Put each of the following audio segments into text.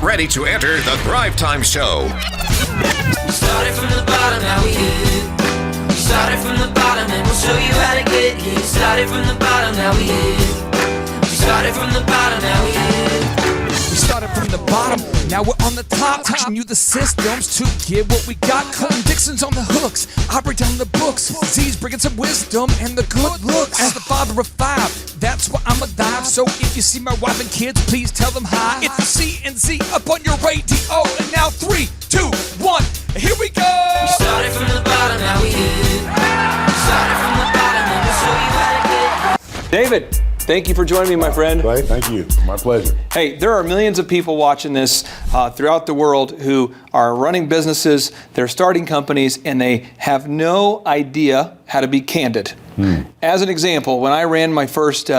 ready to enter the Thrivetime Show. We started from the bottom, now we here. We started from the bottom and we'll show you how to get here. Started from the bottom, now we here. We started from the bottom, now we here. We started from the bottom, now we're on the top. Teaching you the systems to get what we got. Colton Dixon's on the hooks, I break down the books. Z's bringing some wisdom and the good looks. As the father of five, that's why I'm a dive. So if you see my wife and kids, please tell them hi. It's the C&Z up on your radio. And now 3, 2, 1, here we go. We started from the bottom, now we here. We started from the bottom and we'll show you how to get. David, thank you for joining me, my friend. Right, thank you. My pleasure. Hey, there are millions of people watching this throughout the world who are running businesses, they're starting companies, and they have no idea how to be candid. As an example, when I ran my first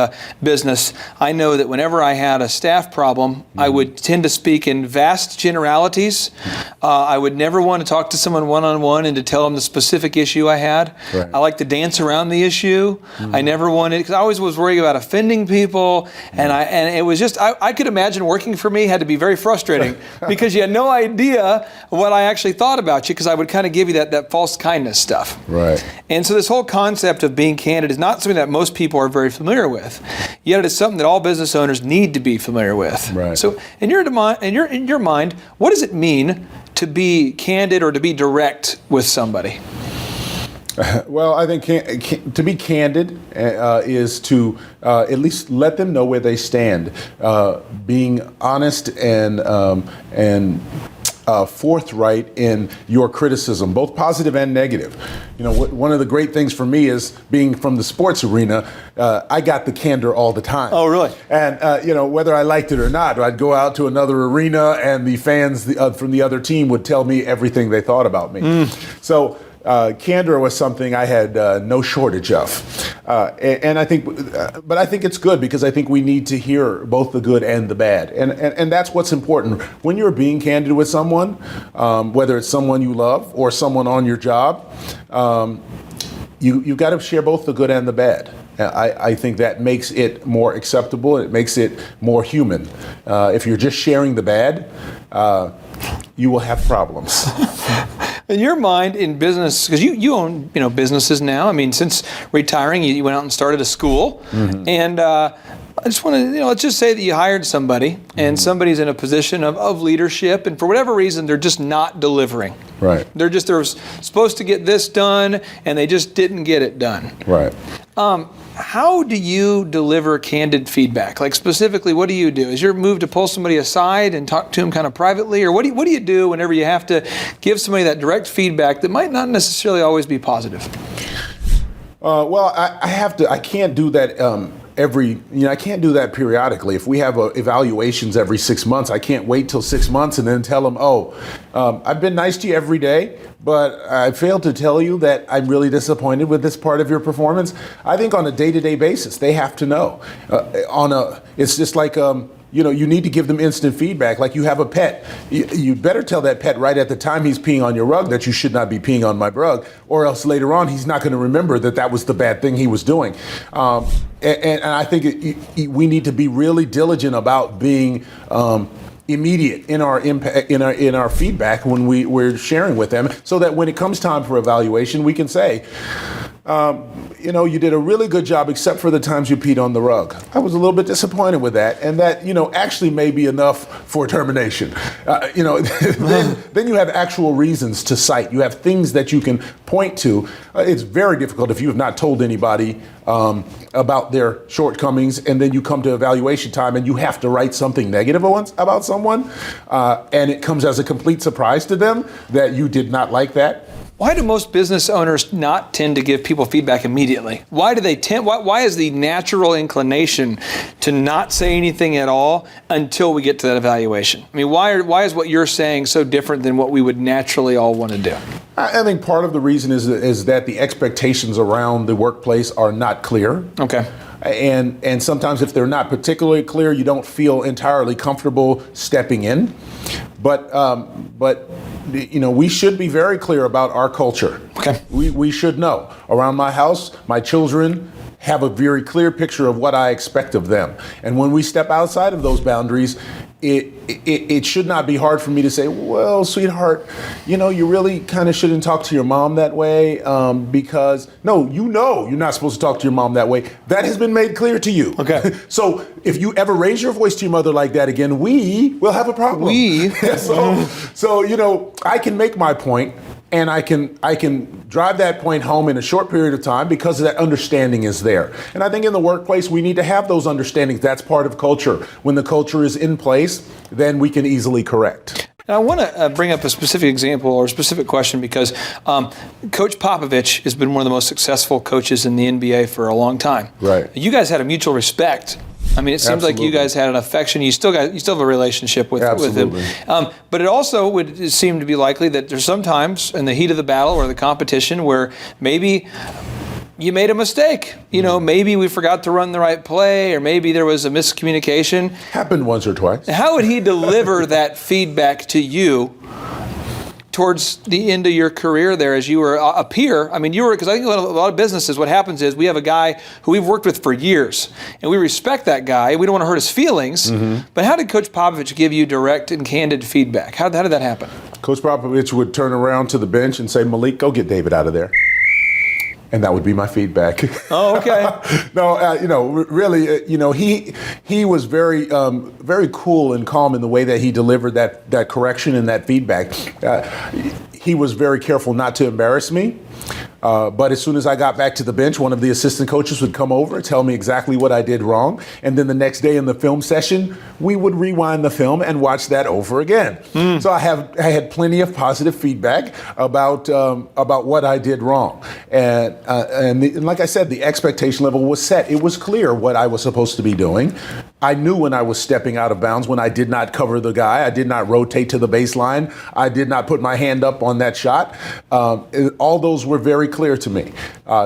business, I know that whenever I had a staff problem, I would tend to speak in vast generalities. I would never want to talk to someone one-on-one and to tell them the specific issue I had. Right. I like to dance around the issue. I never wanted, because I always was worried about offending people, and it was just, I could imagine working for me had to be very frustrating because you had no idea what I actually thought about you, because I would kind of give you that false kindness stuff. Right. And so this whole concept of being candid is not something that most people are very familiar with. Yet it is something that all business owners need to be familiar with. Right. So in your mind, what does it mean to be candid or to be direct with somebody? Well, I think to be candid is to at least let them know where they stand. Being honest and forthright in your criticism, both positive and negative. You know, one of the great things for me is being from the sports arena. I got the candor all the time. Oh, really? And you know, whether I liked it or not, I'd go out to another arena, and the fans from the other team would tell me everything they thought about me. So. Candor was something I had no shortage of, and I think, but I think it's good because I think we need to hear both the good and the bad, and that's what's important when you're being candid with someone, whether it's someone you love or someone on your job. You've got to share both the good and the bad. I think that makes it more acceptable. It makes it more human. If you're just sharing the bad, you will have problems. In your mind, in business, because you own businesses now. I mean, since retiring, you went out and started a school, and I just want to let's just say that you hired somebody, and somebody's in a position of leadership, and for whatever reason, they're just not delivering. Right. They're supposed to get this done, and they just didn't get it done. Right. How do you deliver candid feedback? Like specifically, what do you do? Is your move to pull somebody aside and talk to them kind of privately, or what do you do whenever you have to give somebody that direct feedback that might not necessarily always be positive? Well, I can't do that I can't do that periodically. If we have evaluations every 6 months, I can't wait till 6 months and then tell them, I've been nice to you every day, but I failed to tell you that I'm really disappointed with this part of your performance. I think on a day-to-day basis, they have to know. It's just like, you need to give them instant feedback. Like you have a pet. You better tell that pet right at the time he's peeing on your rug that you should not be peeing on my rug, or else later on he's not going to remember that was the bad thing he was doing. And I think we need to be really diligent about being immediate in our impact, in our feedback when we're sharing with them, so that when it comes time for evaluation, we can say, you did a really good job except for the times you peed on the rug. I was a little bit disappointed with that, and that actually may be enough for termination. Then you have actual reasons to cite. You have things that you can point to. It's very difficult if you have not told anybody about their shortcomings, and then you come to evaluation time and you have to write something negative about someone, and it comes as a complete surprise to them that you did not like that. Why do most business owners not tend to give people feedback immediately? Why do they why is the natural inclination to not say anything at all until we get to that evaluation? I mean, why is what you're saying so different than what we would naturally all want to do? I think part of the reason is that the expectations around the workplace are not clear. Okay. And sometimes if they're not particularly clear, you don't feel entirely comfortable stepping in. But we should be very clear about our culture. Okay. We should know. Around my house, my children have a very clear picture of what I expect of them. And when we step outside of those boundaries, it should not be hard for me to say, well, sweetheart, you really kind of shouldn't talk to your mom that way, because you're not supposed to talk to your mom that way. That has been made clear to you. Okay. So if you ever raise your voice to your mother like that again, we will have a problem. So I can make my point. And I can drive that point home in a short period of time because that understanding is there. And I think in the workplace, we need to have those understandings. That's part of culture. When the culture is in place, then we can easily correct. And I want to bring up a specific example or a specific question because Coach Popovich has been one of the most successful coaches in the NBA for a long time. Right. You guys had a mutual respect. I mean, it seems like you guys had an affection. You still have a relationship with him. But it also would seem to be likely that there's sometimes in the heat of the battle or the competition where maybe you made a mistake. Maybe we forgot to run the right play, or maybe there was a miscommunication. Happened once or twice. How would he deliver that feedback to you towards the end of your career there as you were a peer? I mean, because I think a lot of businesses, what happens is we have a guy who we've worked with for years, and we respect that guy. We don't want to hurt his feelings. But how did Coach Popovich give you direct and candid feedback? How did that happen? Coach Popovich would turn around to the bench and say, Malik, go get David out of there. And that would be my feedback. Oh, okay. Really, he was very cool and calm in the way that he delivered that correction and that feedback. He was very careful not to embarrass me. But as soon as I got back to the bench, one of the assistant coaches would come over, tell me exactly what I did wrong. And then the next day in the film session, we would rewind the film and watch that over again. So I had plenty of positive feedback about what I did wrong. And like I said, the expectation level was set. It was clear what I was supposed to be doing. I knew when I was stepping out of bounds, when I did not cover the guy, I did not rotate to the baseline, I did not put my hand up on that shot. All those were very clear to me.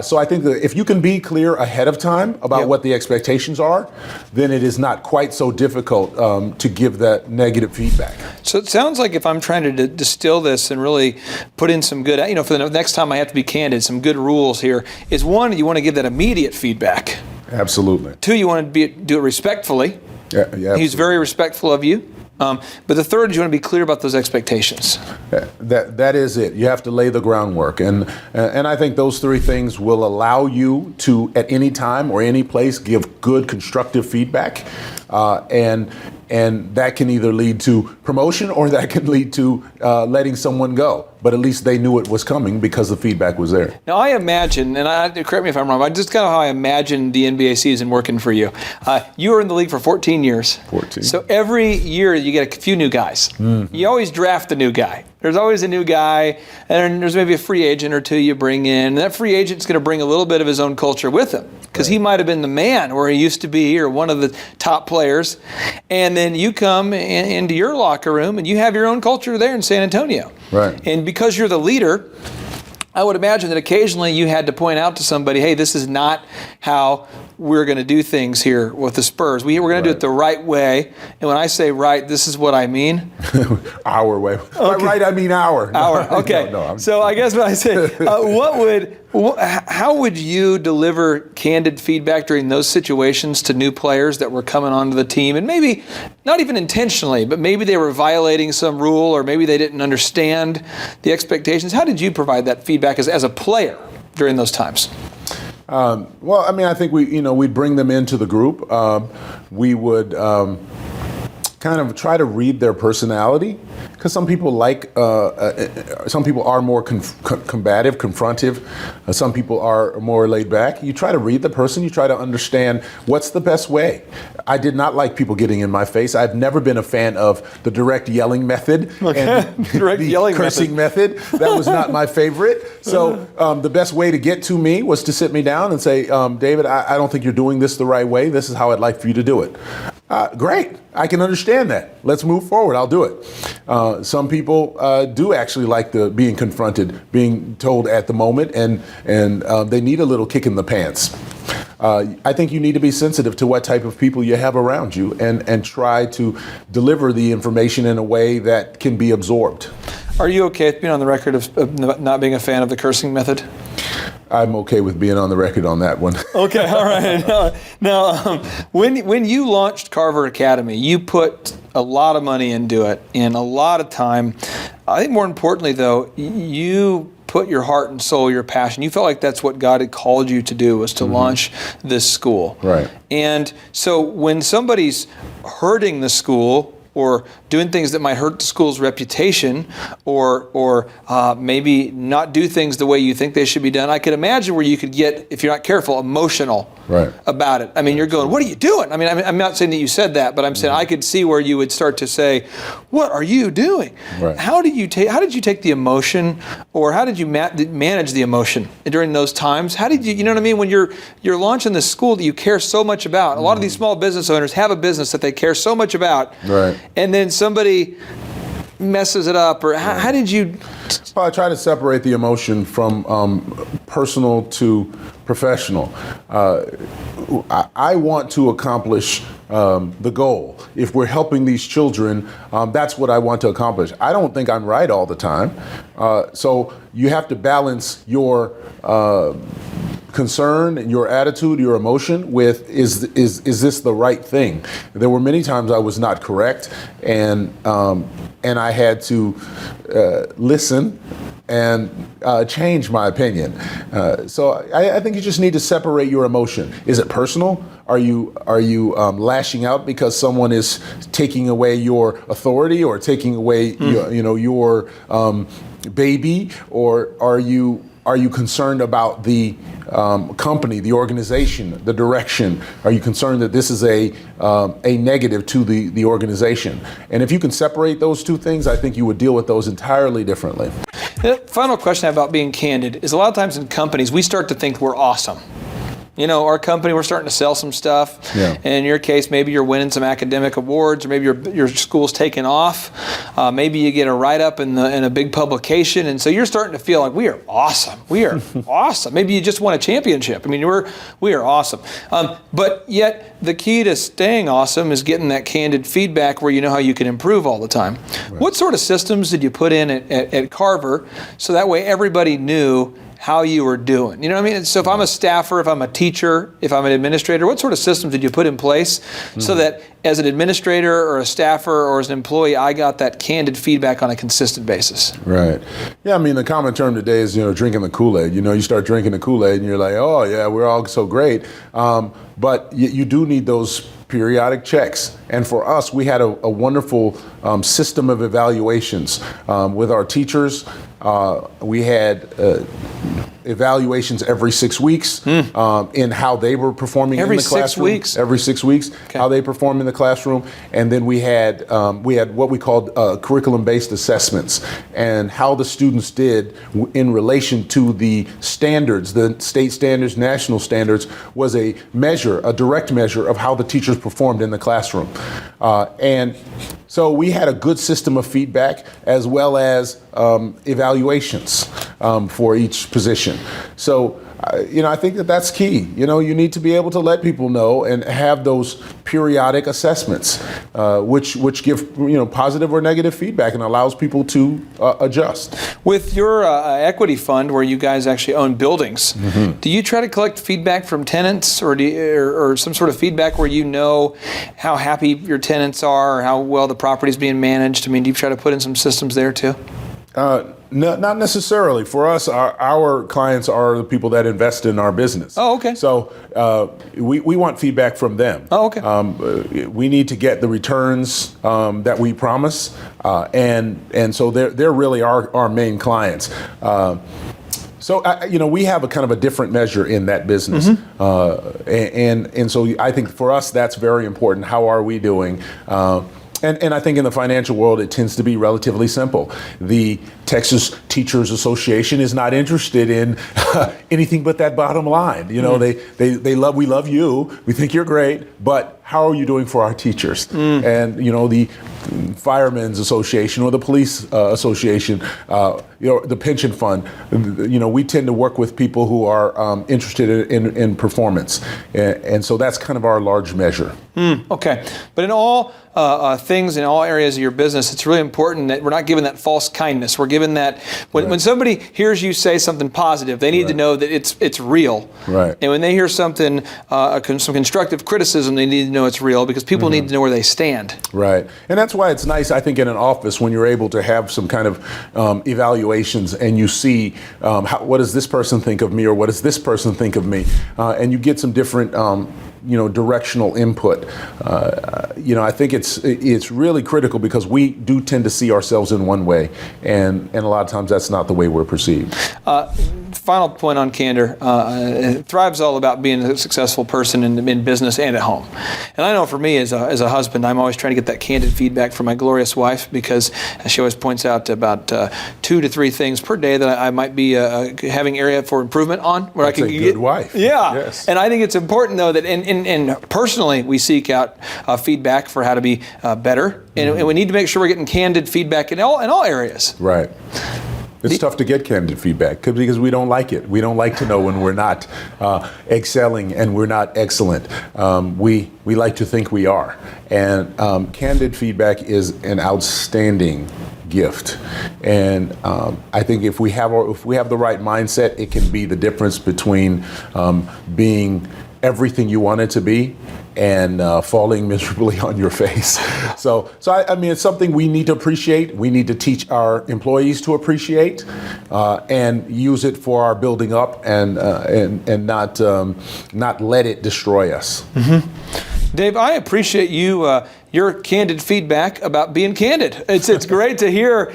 So I think that if you can be clear ahead of time about what the expectations are, then it is not quite so difficult to give that negative feedback. So it sounds like if I'm trying to distill this and really put in some good, for the next time I have to be candid, some good rules here is one, you want to give that immediate feedback. Absolutely. Two, you want to do it respectfully. Yeah, he's very respectful of you. But the third is you want to be clear about those expectations. That is it. You have to lay the groundwork. And I think those three things will allow you to, at any time or any place, give good, constructive feedback. And that can either lead to promotion or that can lead to letting someone go. But at least they knew it was coming because the feedback was there. Now, I imagine, and correct me if I'm wrong, but just kind of how I imagine the NBA season working for you. You were in the league for 14 years. 14. So every year you get a few new guys. Mm-hmm. You always draft a new guy. There's always a new guy, and there's maybe a free agent or two you bring in. And that free agent's going to bring a little bit of his own culture with him because he might have been the man where he used to be or one of the top players. And then you come into your locker room and you have your own culture there in San Antonio. Right. And because you're the leader, I would imagine that occasionally you had to point out to somebody, hey, this is not how we're going to do things here with the Spurs. We're going to do it the right way. And when I say right, this is what I mean. Our way. Okay. By right, I mean our. Our, okay. No, so I guess when I say, how would you deliver candid feedback during those situations to new players that were coming onto the team? And maybe, not even intentionally, but maybe they were violating some rule or maybe they didn't understand the expectations. How did you provide that feedback as a player during those times? Well, I mean, I think we'd bring them into the group. We would kind of try to read their personality, because some people some people are more combative, confrontive. Some people are more laid back. You try to read the person. You try to understand what's the best way. I did not like people getting in my face. I've never been a fan of the direct yelling method and direct the yelling cursing method. That was not my favorite. So the best way to get to me was to sit me down and say, David, I don't think you're doing this the right way. This is how I'd like for you to do it. Great. I can understand that. Let's move forward. I'll do it. Some people do actually like being confronted, being told at the moment, and they need a little kick in the pants. I think you need to be sensitive to what type of people you have around you and try to deliver the information in a way that can be absorbed. Are you okay with being on the record of not being a fan of the cursing method? I'm okay with being on the record on that one. Okay, all right. Now, when you launched Carver Academy, you put a lot of money into it and a lot of time. I think more importantly, though, you put your heart and soul, your passion. You felt like that's what God had called you to do, was to launch this school. Right. And so when somebody's hurting the school or doing things that might hurt the school's reputation, or maybe not do things the way you think they should be done, I could imagine where you could get, if you're not careful, emotional about it. I mean, you're going, what are you doing? I mean, I'm not saying that you said that, but I'm saying I could see where you would start to say, what are you doing? Right. How did you take the emotion, or how did you manage the emotion during those times? How did you know what I mean? When you're launching this school that you care so much about, a lot of these small business owners have a business that they care so much about, and then somebody messes it up, or how did you? Well, I try to separate the emotion from personal to professional. I want to accomplish the goal. If we're helping these children, that's what I want to accomplish. I don't think I'm right all the time. So you have to balance your concern and your attitude, your emotion with is this the right thing? There were many times I was not correct, and I had to listen and change my opinion. So I think you just need to separate your emotion. Is it personal? Are you lashing out because someone is taking away your authority or taking away your baby, or are you concerned about the company, the organization, the direction? Are you concerned that this is a negative to the organization? And if you can separate those two things, I think you would deal with those entirely differently. The final question about being candid is, a lot of times in companies, we start to think we're awesome. You know, our company, we're starting to sell some stuff. Yeah. And in your case, maybe you're winning some academic awards, or maybe your school's taking off. Maybe you get a write-up in a big publication, and so you're starting to feel like we are awesome. We are awesome. Maybe you just won a championship. I mean, we are awesome. But yet, the key to staying awesome is getting that candid feedback where you know how you can improve all the time. Right. What sort of systems did you put in at Carver so that way everybody knew how you were doing? You know what I mean? So if I'm a staffer, if I'm a teacher, if I'm an administrator, what sort of systems did you put in place so that as an administrator or a staffer or as an employee, I got that candid feedback on a consistent basis? Right. Yeah, I mean, the common term today is, drinking the Kool-Aid. You start drinking the Kool-Aid and you're like, oh yeah, we're all so great. But you do need those periodic checks. And for us, we had a wonderful system of evaluations with our teachers. We had evaluations every 6 weeks in how they were performing in the classroom. Every 6 weeks, okay. How they perform in the classroom. And then we had what we called curriculum-based assessments, and how the students did in relation to the standards, the state standards, national standards, was a direct measure of how the teachers performed in the classroom. And so we had a good system of feedback as well as evaluations for each position. So, I think that's key. You need to be able to let people know and have those periodic assessments, which give positive or negative feedback and allows people to adjust. With your equity fund, where you guys actually own buildings, do you try to collect feedback from tenants, or some sort of feedback where you know how happy your tenants are, or how well the property is being managed? I mean, do you try to put in some systems there too? No, not necessarily. For us, our clients are the people that invest in our business. Oh, okay. So we want feedback from them. Oh, okay. We need to get the returns that we promise, and so they're really our main clients. So we have a kind of a different measure in that business, and so I think for us that's very important. How are we doing? And I think in the financial world, it tends to be relatively simple. The Texas Teachers Association is not interested in anything but that bottom line. We love you. We think you're great, but how are you doing for our teachers? And the Firemen's Association or the Police Association, the pension fund. We tend to work with people who are interested in performance, and so that's kind of our large measure. Okay, but in all things, in all areas of your business, it's really important that we're not given that false kindness. We're given that when somebody hears you say something positive, they need to know that it's real. Right. And when they hear something, some constructive criticism, they need to know it's real, because people need to know where they stand. Right. And that's why it's nice, I think, in an office when you're able to have some kind of evaluations and you see what does this person think of me, or what does this person think of me, and you get some different directional input. I think it's really critical, because we do tend to see ourselves in one way, and a lot of times that's not the way we're perceived. Final point on Candor. Thrive's all about being a successful person in business and at home. And I know for me as a husband, I'm always trying to get that candid feedback from my glorious wife, because she always points out about 2 to 3 things per day that I might be having area for improvement on. Where That's I can a good wife. Yeah. Yes. And I think it's important, though, that and personally we seek out feedback for how to be better, and we need to make sure we're getting candid feedback in all areas. Right. It's tough to get candid feedback because we don't like it. We don't like to know when we're not excelling and we're not excellent. We like to think we are. And candid feedback is an outstanding gift. And I think if we have the right mindset, it can be the difference between being everything you want it to be and falling miserably on your face. So I mean, it's something we need to appreciate. We need to teach our employees to appreciate and use it for our building up, and not let it destroy us. Dave, I appreciate your candid feedback about being candid. It's great to hear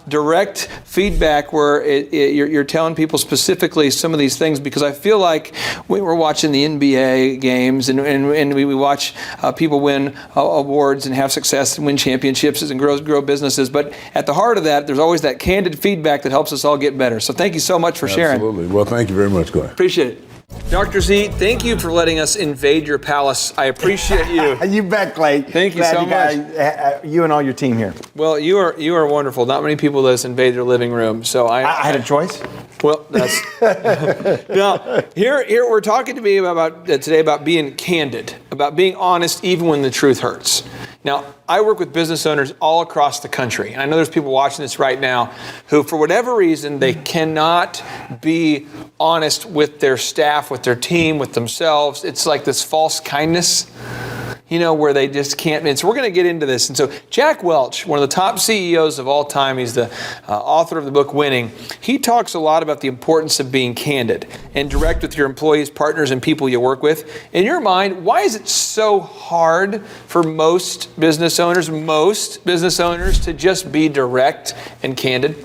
direct feedback where you're telling people specifically some of these things, because I feel like we were watching the NBA games and we watch people win awards and have success and win championships and grow businesses. But at the heart of that, there's always that candid feedback that helps us all get better. So thank you so much for sharing. Absolutely. Well, thank you very much, Glenn. Appreciate it. Dr. Z, thank you for letting us invade your palace. I appreciate you. You bet, Clay. Thank you so much. You and all your team here. Well, you are wonderful. Not many people let us invade their living room, so I had a choice. Well, that's now here we're talking to me today about being candid, about being honest, even when the truth hurts. Now, I work with business owners all across the country, and I know there's people watching this right now who, for whatever reason, they cannot be honest with their staff, with their team, with themselves. It's like this false kindness, where they just can't. And so we're going to get into this. And so Jack Welch, one of the top CEOs of all time, he's the author of the book Winning. He talks a lot about the importance of being candid and direct with your employees, partners, and people you work with. In your mind, why is it so hard for most business owners to just be direct and candid?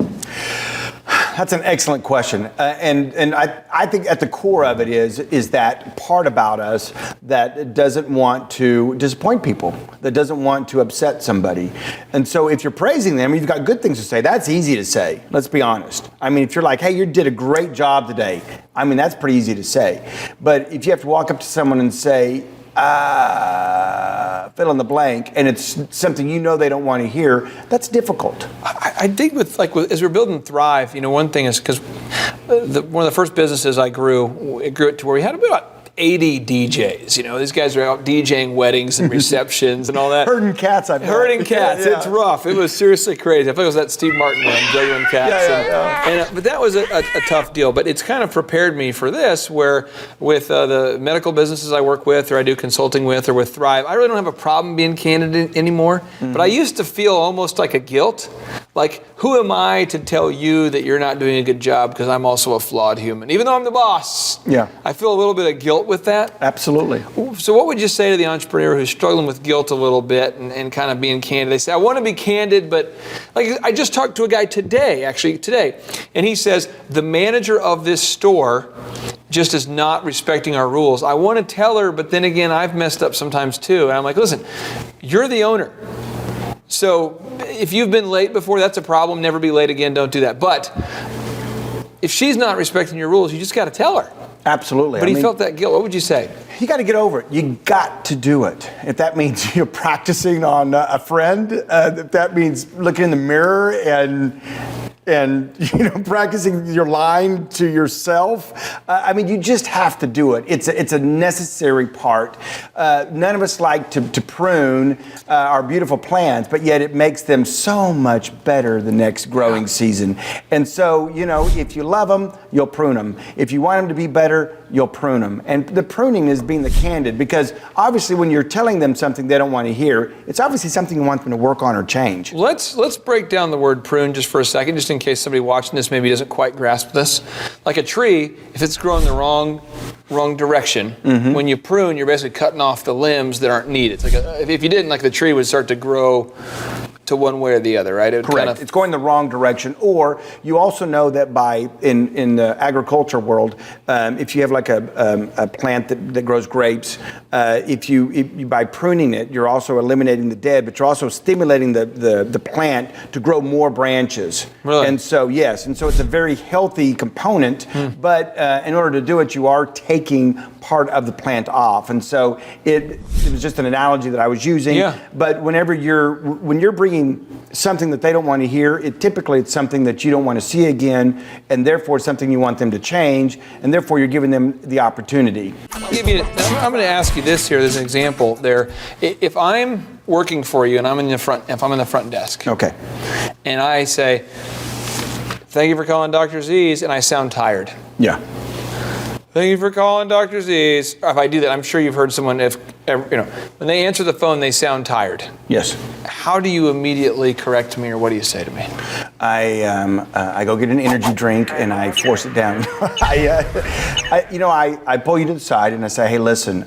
That's an excellent question. And I think at the core of it is that part about us that doesn't want to disappoint people, that doesn't want to upset somebody. And so if you're praising them, you've got good things to say. That's easy to say. Let's be honest. I mean, if you're like, hey, you did a great job today, I mean, that's pretty easy to say. But if you have to walk up to someone and say, fill in the blank, and it's something they don't want to hear, that's difficult. I think as we're building Thrive, one thing is because one of the first businesses I grew, it grew it to where we had about 80 DJs. These guys are out DJing weddings and receptions and all that. Herding cats, I bet. Herding cats. Yeah. It's rough. It was seriously crazy. I thought it was that Steve Martin one, juggling cats. But that was a tough deal. But it's kind of prepared me for this, where with the medical businesses I work with, or I do consulting with, or with Thrive, I really don't have a problem being candid anymore. Mm-hmm. But I used to feel almost like a guilt. Like, who am I to tell you that you're not doing a good job, because I'm also a flawed human, even though I'm the boss? Yeah. I feel a little bit of guilt with that. Absolutely. So what would you say to the entrepreneur who's struggling with guilt a little bit and kind of being candid? They say, I want to be candid, but I just talked to a guy today, and he says, the manager of this store just is not respecting our rules. I want to tell her, but then again, I've messed up sometimes too. And I'm like, listen, you're the owner. So if you've been late before, that's a problem. Never be late again. Don't do that. But if she's not respecting your rules, you just got to tell her. Absolutely. But he felt that guilt. What would you say? You got to get over it. You got to do it. If that means you're practicing on a friend, if that means looking in the mirror and practicing your line to yourself. I mean, you just have to do it. It's a necessary part. None of us like to prune our beautiful plants, but yet it makes them so much better the next growing season. And so, if you love them, you'll prune them. If you want them to be better, you'll prune them. And the pruning is being the candid, because obviously when you're telling them something they don't want to hear, it's obviously something you want them to work on or change. Let's break down the word prune just for a second, just in case somebody watching this maybe doesn't quite grasp this. Like a tree, if it's growing the wrong direction, when you prune, you're basically cutting off the limbs that aren't needed. It's like if you didn't, like the tree would start to grow to one way or the other, right? Correct. It's going the wrong direction. Or you also know that in the agriculture world, if you have like a plant that grows grapes, if you by pruning it, you're also eliminating the dead, but you're also stimulating the plant to grow more branches. Really? And so it's a very healthy component. But in order to do it, you are taking part of the plant off. And so it was just an analogy that I was using. Yeah. But when you're bringing something that they don't want to hear, it's something that you don't want to see again, and therefore it's something you want them to change, and therefore you're giving them the opportunity. I'm going to ask you this here. There's an example there. If I'm working for you and I'm in the front desk, okay, and I say, "Thank you for calling Dr. Z's," and I sound tired. Yeah. Thank you for calling Dr. Z's. If I do that, I'm sure you've heard someone, when they answer the phone, they sound tired. Yes. How do you immediately correct me, or what do you say to me? I go get an energy drink and I force it down. I pull you to the side and I say, hey, listen,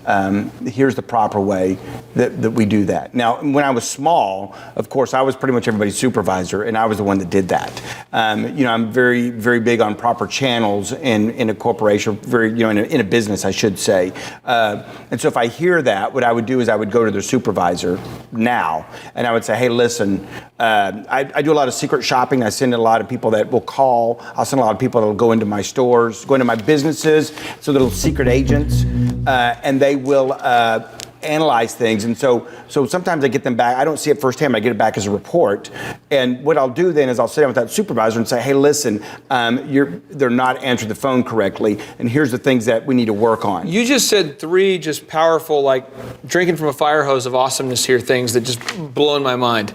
here's the proper way that we do that. Now, when I was small, of course, I was pretty much everybody's supervisor, and I was the one that did that. I'm very, very big on proper channels in a corporation, in a business, I should say. And so if I hear that, what I would do is I would go to their supervisor now, and I would say, hey, listen, I do a lot of secret shopping. I send a lot of people that will call. I'll send a lot of people that will go into my stores, go into my businesses, so little secret agents, and they will analyze things. And so sometimes I get them back. I don't see it firsthand, but I get it back as a report. And what I'll do then is I'll sit down with that supervisor and say, hey, listen, they're not answering the phone correctly, and here's the things that we need to work on. You just said 3 just powerful, like drinking from a fire hose of awesomeness here, things that just blowing my mind.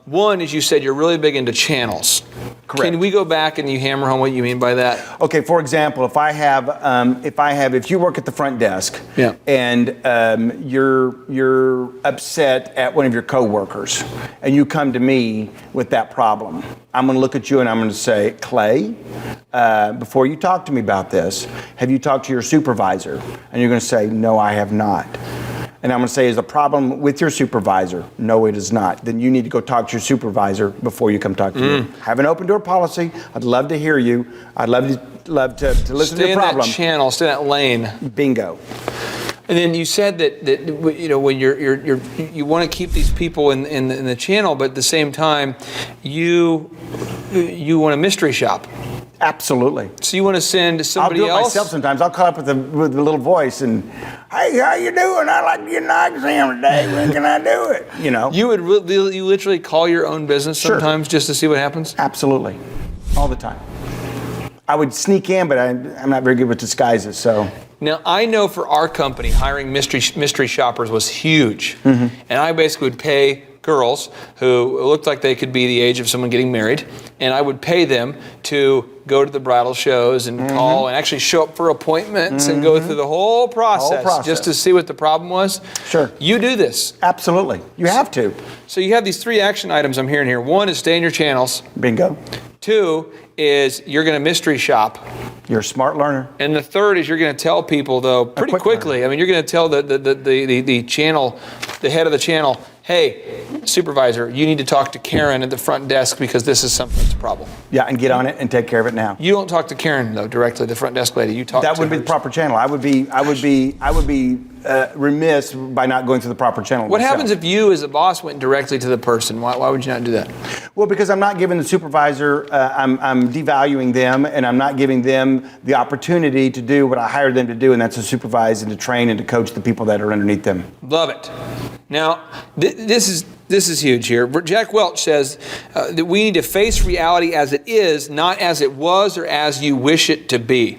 One is you said you're really big into channels. Correct. Can we go back and you hammer home what you mean by that? Okay, for example, if you work at the front desk, yeah, and you're upset at one of your coworkers, and you come to me with that problem, I'm going to look at you and I'm going to say, Clay, before you talk to me about this, have you talked to your supervisor? And you're going to say, no, I have not. And I'm going to say, is the problem with your supervisor? No, it is not. Then you need to go talk to your supervisor before you come talk to me. Have an open door policy. I'd love to hear you. I'd love to listen to your problem. Stay in that channel, stay in that lane. Bingo. And then you said that when you want to keep these people in the channel, but at the same time, you want to mystery shop. Absolutely. So you want to send somebody else? I'll do it myself sometimes. I'll call up with a little voice and, hey, how you doing? I'd like to get an eye exam today. When can I do it? You would you literally call your own business sometimes just to see what happens? Absolutely. All the time. I would sneak in, but I'm not very good with disguises, so. Now, I know for our company, hiring mystery shoppers was huge. And I basically would pay girls who looked like they could be the age of someone getting married, and I would pay them to go to the bridal shows and call and actually show up for appointments and go through the whole process just to see what the problem was. Sure. You do this. Absolutely. You have to. So you have these 3 action items I'm hearing here. 1 is stay in your channels. Bingo. 2 is you're going to mystery shop. You're a smart learner. And the 3rd is you're going to tell people, though, pretty quickly. Learner. I mean, you're going to tell the channel, the head of the channel, hey, supervisor, you need to talk to Karen at the front desk because this is something that's a problem. Yeah, and get on it and take care of it now. You don't talk to Karen though directly, the front desk lady. You talk. That to would be her. the proper channel. I would be remiss by not going through the proper channel. What happens if you, as a boss, went directly to the person? Why would you not do that? Well, because I'm not giving the supervisor, I'm devaluing them, and I'm not giving them the opportunity to do what I hired them to do, and that's to supervise and to train and to coach the people that are underneath them. Love it. Now, this is huge here. Jack Welch says that we need to face reality as it is, not as it was or as you wish it to be.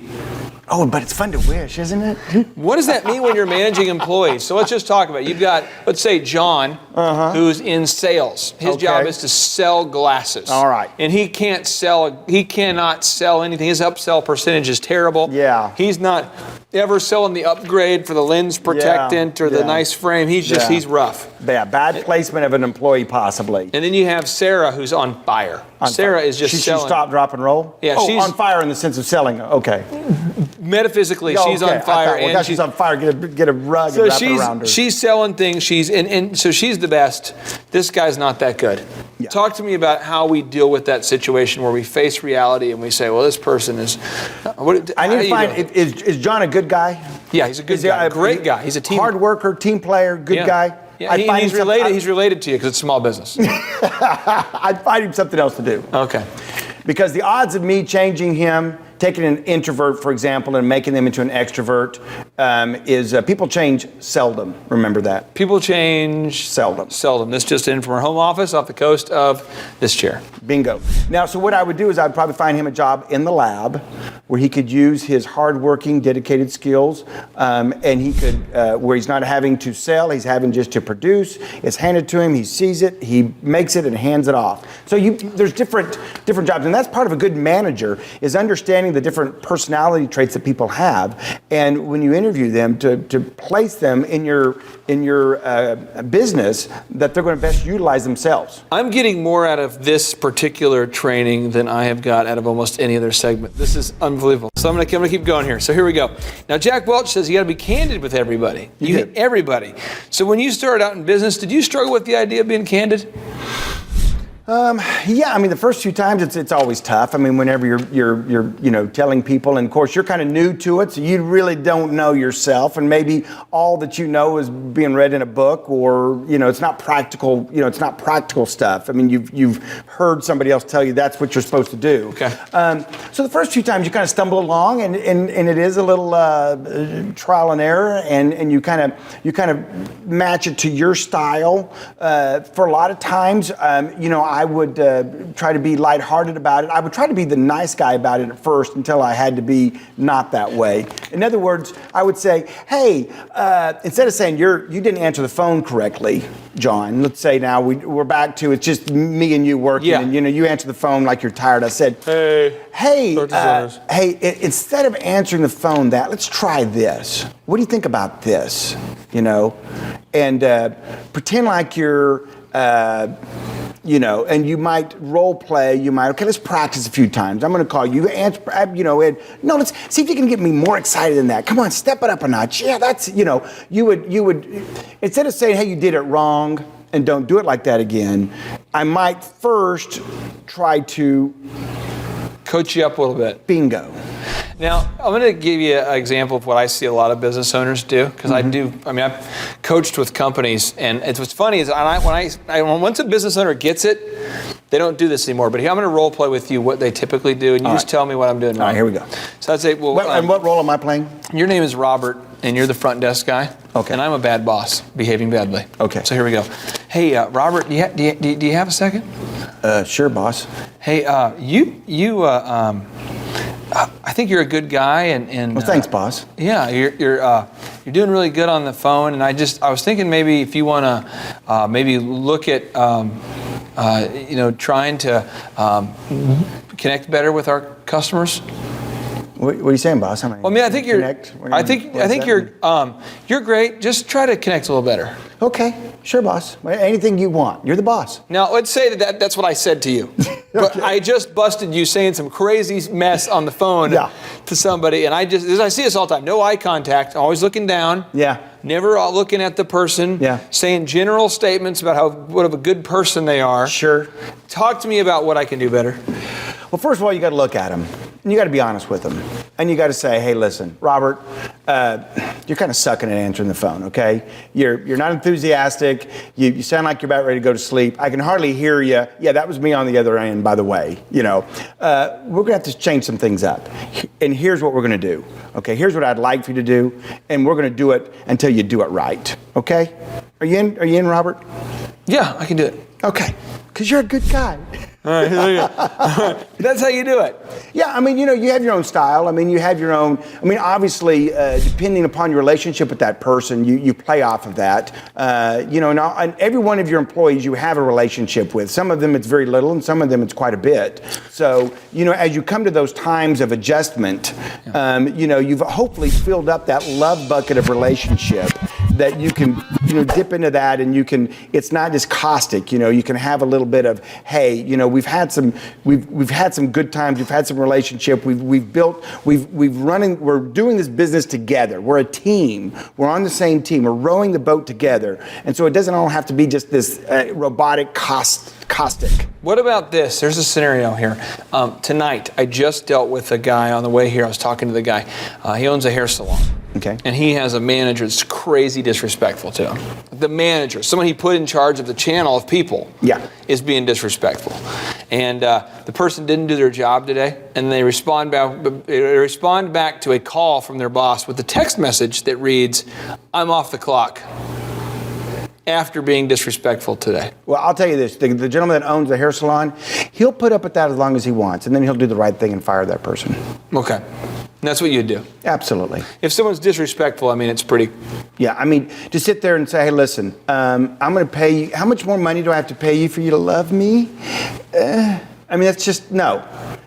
Oh, but it's fun to wish, isn't it? What does that mean when you're managing employees? So let's just talk about it. You've got, let's say, John, who's in sales. His job is to sell glasses. All right. And he cannot sell anything. His upsell percentage is terrible. Yeah. He's not ever selling the upgrade for the lens protectant or the nice frame. He's rough. Yeah, bad placement of an employee possibly. And then you have Sarah, who's on fire. Sarah is just selling. She stopped, drop, and roll? Yeah, she's she's on fire in the sense of selling. Okay. Metaphysically, she's on fire. And she's on fire. Get a rug and wrap it around her. She's selling things. And so she's the best. This guy's not that good. Yeah. Talk to me about how we deal with that situation where we face reality and we say, well, this person is. I need to find. Is John a good guy? Yeah, he's a good guy. Great guy. He's a team. Hard worker, team player, good guy. Yeah, he's related. He's related to you because it's small business. I'd find him something else to do. Okay. Because the odds of me changing him, taking an introvert, for example, and making them into an extrovert is people change seldom. Remember that. People change seldom. Seldom. This just in from our home office off the coast of this chair. Bingo. Now, so what I would do is I'd probably find him a job in the lab where he could use his hardworking, dedicated skills, and he could, where he's not having to sell, he's having just to produce. It's handed to him, he sees it, he makes it and hands it off. So there's different jobs, and that's part of a good manager is understanding the different personality traits that people have, and when you interview them to place them in your business that they're going to best utilize themselves. I'm getting more out of this particular training than I have got out of almost any other segment. This is unbelievable. So I'm going to keep going here. So here we go. Now Jack Welch says you got to be candid with everybody. Everybody. So when you started out in business, did you struggle with the idea of being candid? Yeah, I mean, the first few times it's always tough. I mean, whenever you're telling people, and of course you're kind of new to it, so you really don't know yourself, and maybe all that you know is being read in a book, or it's not practical. It's not practical stuff. I mean, you've heard somebody else tell you that's what you're supposed to do. Okay. So the first few times you kind of stumble along, and it is a little trial and error, and you kind of match it to your style. For a lot of times, I would try to be lighthearted about it. I would try to be the nice guy about it at first until I had to be not that way. In other words, I would say, hey, instead of saying you didn't answer the phone correctly, John, let's say now we're back to it's just me and you working, and you answer the phone like you're tired. I said, hey, instead of answering the phone let's try this. What do you think about this? And pretend like you're and you might role play, let's practice a few times. I'm going to call you, answer, let's see if you can get me more excited than that. Come on, step it up a notch. Yeah, that's, you would, instead of saying, hey, you did it wrong and don't do it like that again, I might first try to coach you up a little bit. Bingo. Now, I'm going to give you an example of what I see a lot of business owners do, because I've coached with companies, and what's funny is once a business owner gets it, they don't do this anymore. But here, I'm going to role play with you what they typically do, and you just tell me what I'm doing wrong. All right, here we go. So I'd say, and what role am I playing? Your name is Robert, and you're the front desk guy. Okay. And I'm a bad boss, behaving badly. Okay. So here we go. Hey, Robert, do you have a second? Sure, boss. Hey, I think you're a good guy, and well, thanks, boss. Yeah, you're doing really good on the phone, and I was thinking maybe if you want to maybe look at trying to connect better with our customers. What are you saying, boss? I think you're great. Just try to connect a little better. Okay, sure, boss. Anything you want. You're the boss. Now, let's say that's what I said to you. But I just busted you saying some crazy mess on the phone to somebody, and I see this all the time. No eye contact, always looking down. Yeah. Never looking at the person. Yeah. Saying general statements about what of a good person they are. Sure. Talk to me about what I can do better. Well, first of all, you got to look at them. And you got to be honest with them. And you got to say, hey, listen, Robert, you're kind of sucking at answering the phone, okay? You're not enthusiastic. You sound like you're about ready to go to sleep. I can hardly hear you. Yeah, that was me on the other end, by the way. We're going to have to change some things up. And here's what we're going to do. Okay, here's what I'd like for you to do, and we're going to do it until you do it right. Okay? Are you in, Robert? Yeah, I can do it. Okay, because you're a good guy. All right, that's how you do it. Yeah, I mean, you have your own style. I mean, you have your own. I mean, obviously, depending upon your relationship with that person, you play off of that. Now, and every one of your employees you have a relationship with. Some of them it's very little, and some of them it's quite a bit. So, as you come to those times of adjustment, you've hopefully filled up that love bucket of relationship that you can, dip into that, and it's not just caustic. You can have a little bit of, hey, we've had some good times. We've had some relationship. We're doing this business together. We're a team. We're on the same team. We're rowing the boat together. And so it doesn't all have to be just this robotic caustic. What about this? There's a scenario here. Tonight, I just dealt with a guy on the way here. I was talking to the guy. He owns a hair salon. Okay. And he has a manager that's crazy disrespectful to him. The manager, someone he put in charge of the channel of people, is being disrespectful. And the person didn't do their job today, and they respond back to a call from their boss with a text message that reads, "I'm off the clock," after being disrespectful today. Well, I'll tell you this. The gentleman that owns the hair salon, he'll put up with that as long as he wants, and then he'll do the right thing and fire that person. Okay. And that's what you'd do. Absolutely. If someone's disrespectful, I mean, it's pretty... Yeah, I mean, to sit there and say, hey, listen, I'm going to pay you, how much more money do I have to pay you for you to love me? I mean, that's just, no.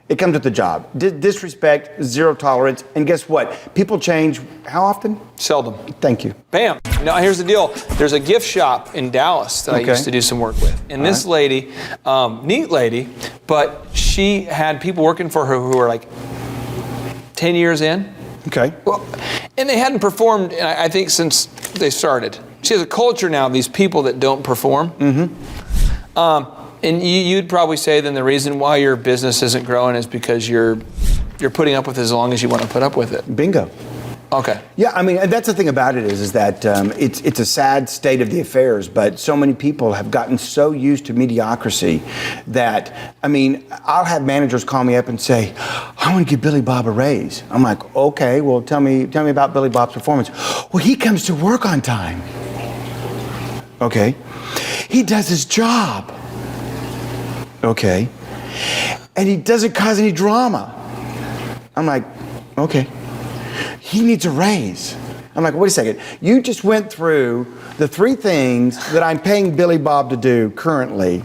It comes with the job. Disrespect, zero tolerance, and guess what? People change how often? Seldom. Thank you. Bam. Now, here's the deal. There's a gift shop in Dallas that I used to do some work with. And this lady, neat lady, but she had people working for her who were like 10 years in. Okay. Well, and they hadn't performed, I think, since they started. She has a culture now of these people that don't perform. Mm-hmm. And you'd probably say then the reason why your business isn't growing is because you're putting up with it as long as you want to put up with it. Bingo. Okay. Yeah, I mean, that's the thing about it is that it's a sad state of the affairs, but so many people have gotten so used to mediocrity that, I mean, I'll have managers call me up and say, I want to give Billy Bob a raise. I'm like, okay, well, tell me about Billy Bob's performance. Well, he comes to work on time. Okay. He does his job. Okay. And he doesn't cause any drama. I'm like, okay. He needs a raise. I'm like, wait a second. You just went through the 3 things that I'm paying Billy Bob to do currently,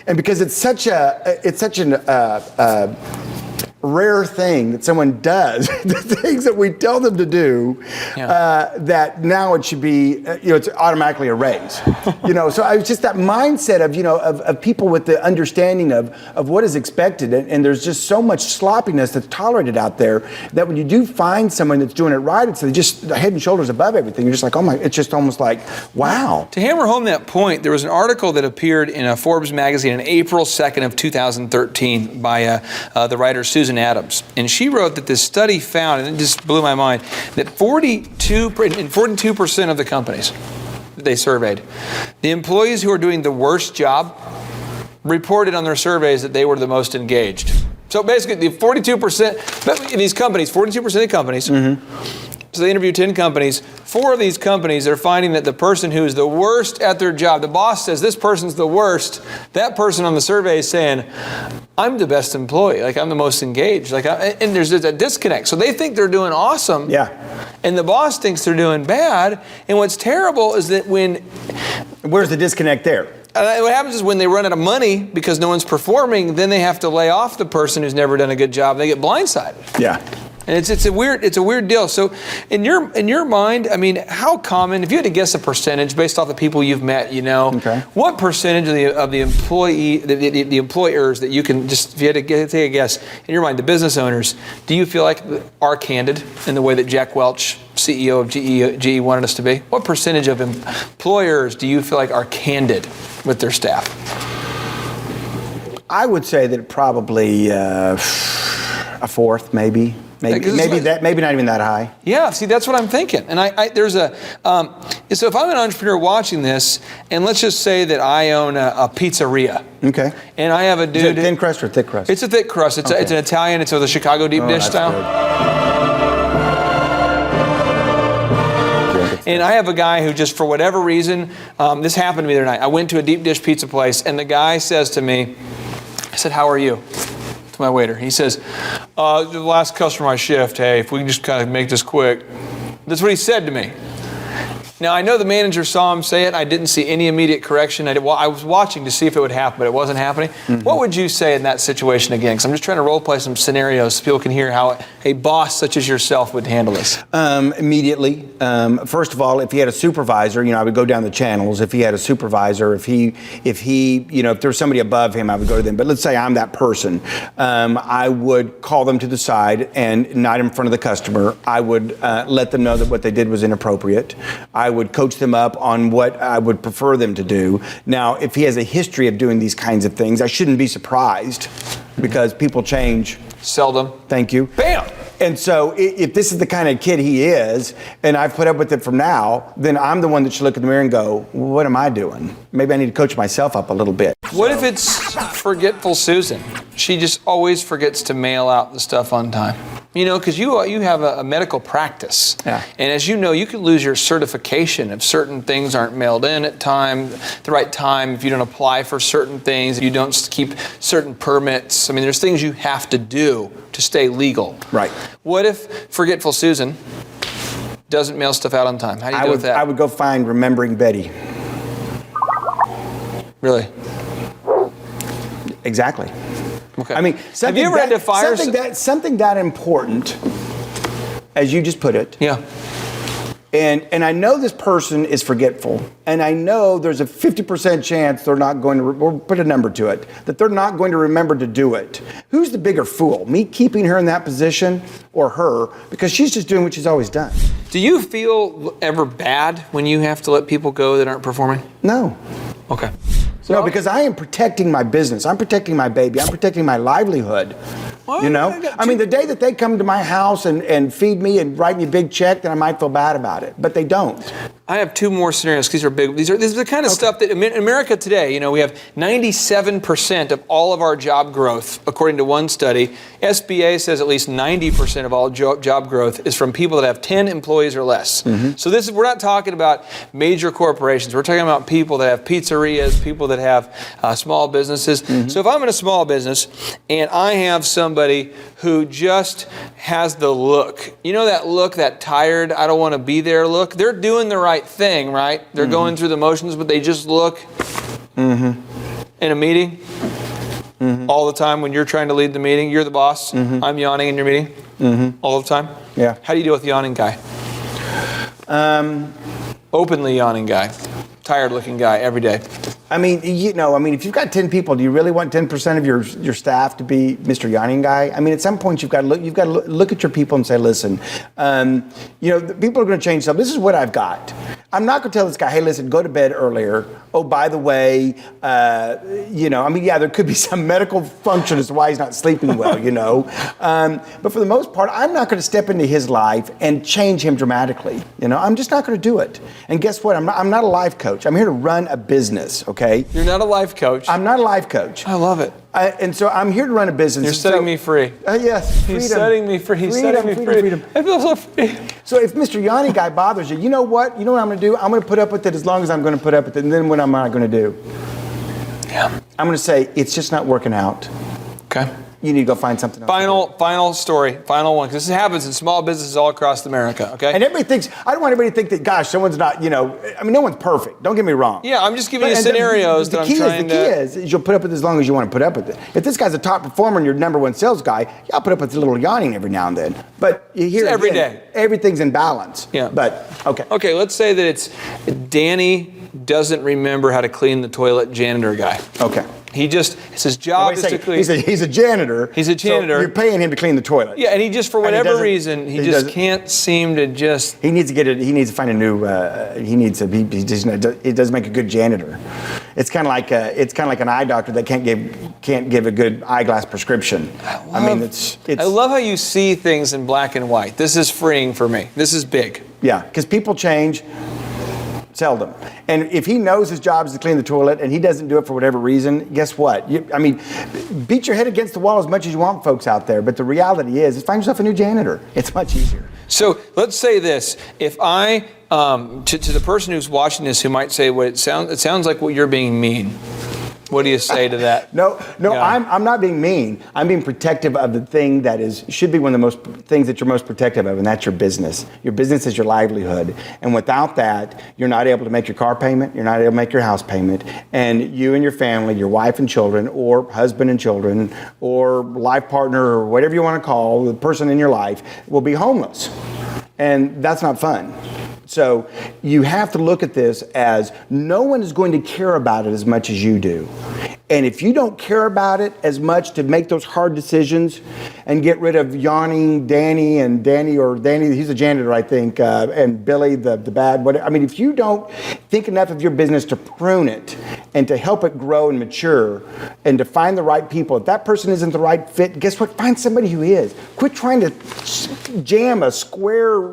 and because it's such an rare thing that someone does, the things that we tell them to do, that now it should be, it's automatically a raise. So I was just that mindset of, of people with the understanding of what is expected, and there's just so much sloppiness that's tolerated out there that when you do find someone that's doing it right, it's just head and shoulders above everything. You're just like, oh my, it's just almost like, wow. To hammer home that point, there was an article that appeared in a Forbes magazine on April 2nd of 2013 by the writer Susan Adams. And she wrote that this study found, and it just blew my mind, that 42% of the companies that they surveyed, the employees who are doing the worst job reported on their surveys that they were the most engaged. So basically, the 42% in these companies, 42% of the companies, so they interviewed 10 companies. 4 of these companies are finding that the person who is the worst at their job, the boss says this person's the worst, that person on the survey is saying, I'm the best employee, like I'm the most engaged. And there's a disconnect. So they think they're doing awesome. Yeah. And the boss thinks they're doing bad. And what's terrible is that where's the disconnect there? What happens is when they run out of money because no one's performing, then they have to lay off the person who's never done a good job. They get blindsided. Yeah. And it's a weird deal. So in your mind, I mean, how common, if you had to guess a percentage based off the people you've met, what percentage of the employers that you can just, if you had to take a guess, in your mind, the business owners, do you feel like are candid in the way that Jack Welch, CEO of GE wanted us to be? What percentage of employers do you feel like are candid with their staff? I would say that probably a fourth, maybe. Maybe not even that high. Yeah, see, that's what I'm thinking. And so if I'm an entrepreneur watching this, and let's just say that I own a pizzeria. Okay. And I have a dude. Is it thin crust or thick crust? It's a thick crust. It's an Italian. It's with a Chicago deep dish style. And I have a guy who just, for whatever reason, this happened to me the other night. I went to a deep dish pizza place, and the guy says to me, I said, "How are you?" To my waiter. He says, "The last customer I shift, hey, if we can just kind of make this quick." That's what he said to me. Now, I know the manager saw him say it. I didn't see any immediate correction. I was watching to see if it would happen, but it wasn't happening. Mm-hmm. What would you say in that situation again? Because I'm just trying to role play some scenarios so people can hear how a boss such as yourself would handle this. Immediately. First of all, if he had a supervisor, I would go down the channels. If he had a supervisor, if there was somebody above him, I would go to them. But let's say I'm that person. I would call them to the side and not in front of the customer. I would let them know that what they did was inappropriate. I would coach them up on what I would prefer them to do. Now, if he has a history of doing these kinds of things, I shouldn't be surprised because people change. Seldom. Thank you. Bam! And so if this is the kind of kid he is, and I've put up with it from now, then I'm the one that should look in the mirror and go, what am I doing? Maybe I need to coach myself up a little bit. What if it's forgetful Susan? She just always forgets to mail out the stuff on time. Because you have a medical practice. Yeah. And as you know, you could lose your certification if certain things aren't mailed in at the right time, if you don't apply for certain things, if you don't keep certain permits. There's things you have to do to stay legal. Right. What if forgetful Susan doesn't mail stuff out on time? How do you deal with that? I would go find Remembering Betty. Really? Exactly. Okay. Have you ever had to fire something that important, as you just put it? Yeah. And I know this person is forgetful, and I know there's a 50% chance they're not going to, or put a number to it, that they're not going to remember to do it. Who's the bigger fool? Me keeping her in that position or her? Because she's just doing what she's always done. Do you feel ever bad when you have to let people go that aren't performing? No. Okay. No, because I am protecting my business. I'm protecting my baby. I'm protecting my livelihood. Well, the day that they come to my house and feed me and write me a big check, then I might feel bad about it. But they don't. I have two more scenarios. These are big. This is the kind of stuff that in America today, we have 97% of all of our job growth, according to one study. SBA says at least 90% of all job growth is from people that have 10 employees or less. Mm-hmm. So we're not talking about major corporations. We're talking about people that have pizzerias, people that have small businesses. Mm-hmm. So if I'm in a small business and I have somebody who just has the look, that look, that tired, I don't want to be there look, they're doing the right thing, right? They're mm-hmm. going through the motions, but they just look mm-hmm. in a meeting mm-hmm. all the time when you're trying to lead the meeting. You're the boss. Mm-hmm. I'm yawning in your meeting mm-hmm. all the time. Yeah. How do you deal with the yawning guy? Openly yawning guy. Tired looking guy every day. If you've got 10 people, do you really want 10% of your staff to be Mr. Yawning Guy? At some point you've got to look at your people and say, listen, people are going to change something. This is what I've got. I'm not going to tell this guy, hey, listen, go to bed earlier. Oh, by the way, there could be some medical function as to why he's not sleeping well, But for the most part, I'm not going to step into his life and change him dramatically. I'm just not going to do it. And guess what? I'm not a life coach. I'm here to run a business, okay? You're not a life coach. I'm not a life coach. I love it. And so I'm here to run a business. You're setting me free. Yes, freedom. He's setting me free. He's setting me free. Freedom. I feel so free. So if Mr. Yanni guy bothers you, you know what I'm going to do? I'm going to put up with it as long as I'm going to put up with it. And then what am I going to do? Yeah. I'm going to say, it's just not working out. Okay. You need to go find something else. Final story, final one, because this happens in small businesses all across America, okay? And everybody thinks, I don't want anybody to think that, gosh, someone's not, no one's perfect. Don't get me wrong. Yeah, I'm just giving you scenarios that I'm trying to... The key is you'll put up with it as long as you want to put up with it. If this guy's a top performer and you're number one sales guy, I'll put up with a little yawning every now and then. But here every day. Everything's in balance. Yeah. But, okay. Okay, let's say that it's Danny doesn't remember how to clean the toilet, janitor guy. Okay. It's his job is to clean. He's a janitor. He's a janitor. So you're paying him to clean the toilet. Yeah, and he just, for whatever reason, he just can't seem to just... He needs to find a new, he doesn't make a good janitor. It's kind of like an eye doctor that can't give a good eyeglass prescription. I mean, it's. I love how you see things in black and white. This is freeing for me. This is big. Yeah, because people change. Seldom. And if he knows his job is to clean the toilet and he doesn't do it for whatever reason, guess what? Beat your head against the wall as much as you want, folks out there. But the reality is find yourself a new janitor. It's much easier. So let's say this. If I, to the person who's watching this who might say, well, it sounds like what you're being mean. What do you say to that? No, Yeah. I'm not being mean. I'm being protective of the thing that should be one of the most things that you're most protective of, and that's your business. Your business is your livelihood. And without that, you're not able to make your car payment, you're not able to make your house payment, and you and your family, your wife and children, or husband and children, or life partner, or whatever you want to call the person in your life, will be homeless. And that's not fun. So you have to look at this as no one is going to care about it as much as you do. And if you don't care about it as much to make those hard decisions and get rid of yawning Danny, he's a janitor, I think, and Billy, the bad, whatever. I mean, if you don't think enough of your business to prune it and to help it grow and mature and to find the right people, if that person isn't the right fit, guess what? Find somebody who is. Quit trying to jam a square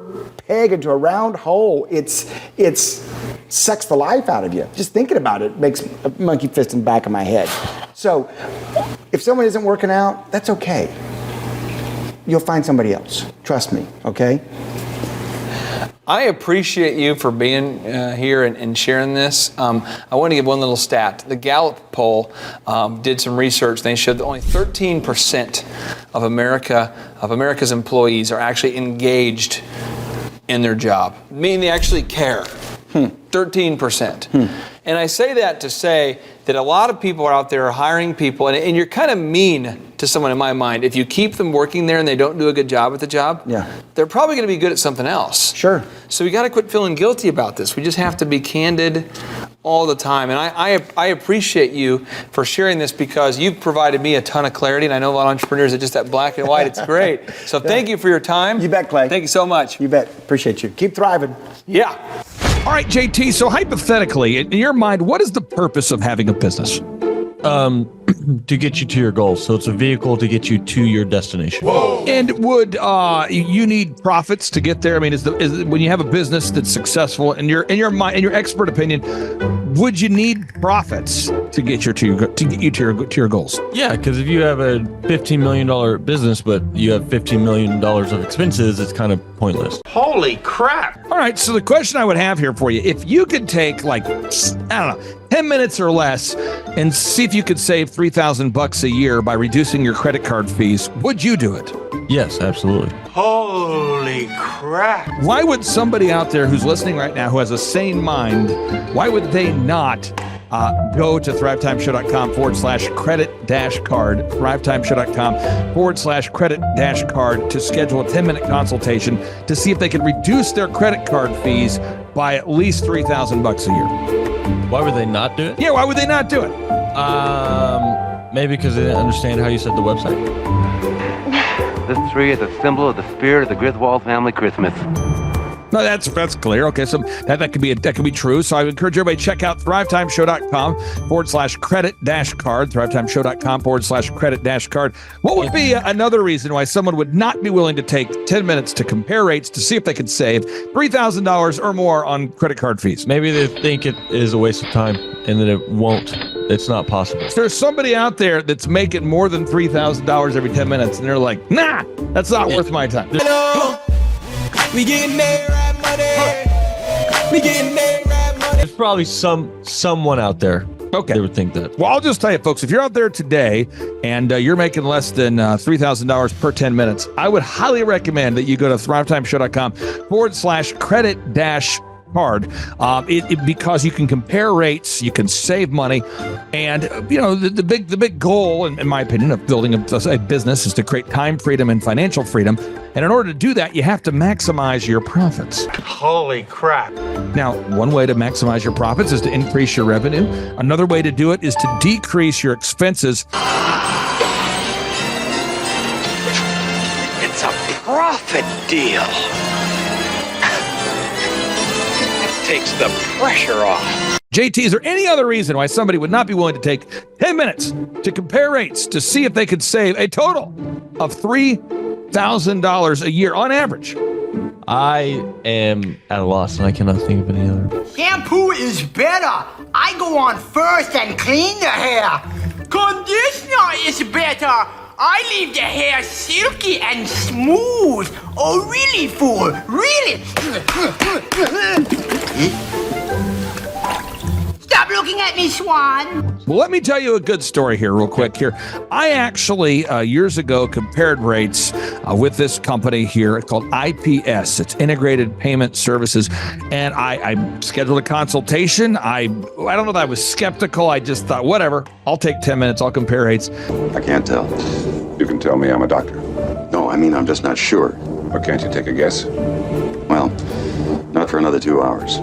peg into a round hole. It's sucks the life out of you. Just thinking about it makes a monkey fist in the back of my head. So if someone isn't working out, that's okay. You'll find somebody else. Trust me, okay? I appreciate you for being here and sharing this. I want to give one little stat. The Gallup poll did some research. They showed that only 13% of America's employees are actually engaged in their job, meaning they actually care. 13%. And I say that to say that a lot of people are out there hiring people, and you're kind of mean to someone in my mind. If you keep them working there and they don't do a good job at the job, they're probably going to be good at something else. Sure. So we got to quit feeling guilty about this. We just have to be candid all the time. And I appreciate you for sharing this because you've provided me a ton of clarity, and I know a lot of entrepreneurs are just that black and white. It's great. So thank you for your time. You bet, Clay. Thank you so much. You bet. Appreciate you. Keep thriving. Yeah. All right, JT, so hypothetically, in your mind, what is the purpose of having a business? To get you to your goals. So it's a vehicle to get you to your destination. Whoa. And would you need profits to get there? I mean, is when you have a business that's successful, in your mind, in your expert opinion, would you need profits to get you to your goals? Yeah, because if you have a $15 million business, but you have $15 million of expenses, it's kind of pointless. Holy crap! All right, so the question I would have here for you, if you could take 10 minutes or less and see if you could save $3,000 a year by reducing your credit card fees, would you do it? Yes, absolutely. Holy crap! Why would somebody out there who's listening right now who has a sane mind, why would they not go to thrivetimeshow.com/credit-card, thrivetimeshow.com/credit-card to schedule a 10-minute consultation to see if they can reduce their credit card fees by at least $3,000 a year? Why would they not do it? Yeah, why would they not do it? Maybe because they didn't understand how you said the website. This tree is a symbol of the spirit of the Griswold family Christmas. No, that's clear. Okay, so that could be true. So I would encourage everybody to check out thrivetimeshow.com/credit-card, thrivetimeshow.com/credit-card. What would be another reason why someone would not be willing to take 10 minutes to compare rates to see if they could save $3,000 or more on credit card fees? Maybe they think it is a waste of time and that it won't. It's not possible. There's somebody out there that's making more than $3,000 every 10 minutes, and they're like, nah, that's not worth my time. Hello. We getting there, right money. We getting there, right money. There's probably someone out there. Okay. They would think that. Well, I'll just tell you, folks, if you're out there today and you're making less than $3,000 per 10 minutes, I would highly recommend that you go to thrivetimeshow.com/credit-card. Because you can compare rates, you can save money, and the big goal, in my opinion, of building a business is to create time freedom and financial freedom. And in order to do that, you have to maximize your profits. Holy crap! Now, one way to maximize your profits is to increase your revenue. Another way to do it is to decrease your expenses. It's a profit deal. Takes the pressure off. JT, is there any other reason why somebody would not be willing to take 10 minutes to compare rates to see if they could save a total of $3,000 a year on average? I am at a loss, and I cannot think of any other. Shampoo is better. I go on first and clean the hair. Conditioner is better. I leave the hair silky and smooth. Oh, really, fool? Really? Stop looking at me, Swan. Well, let me tell you a good story here real quick here. I actually, years ago, compared rates with this company here called IPS. It's Integrated Payment Services. And I scheduled a consultation. I don't know that I was skeptical. I just thought, whatever, I'll take 10 minutes. I'll compare rates. I can't tell. You can tell me I'm a doctor. No, I mean, I'm just not sure. But can't you take a guess? Well, not for another 2 hours.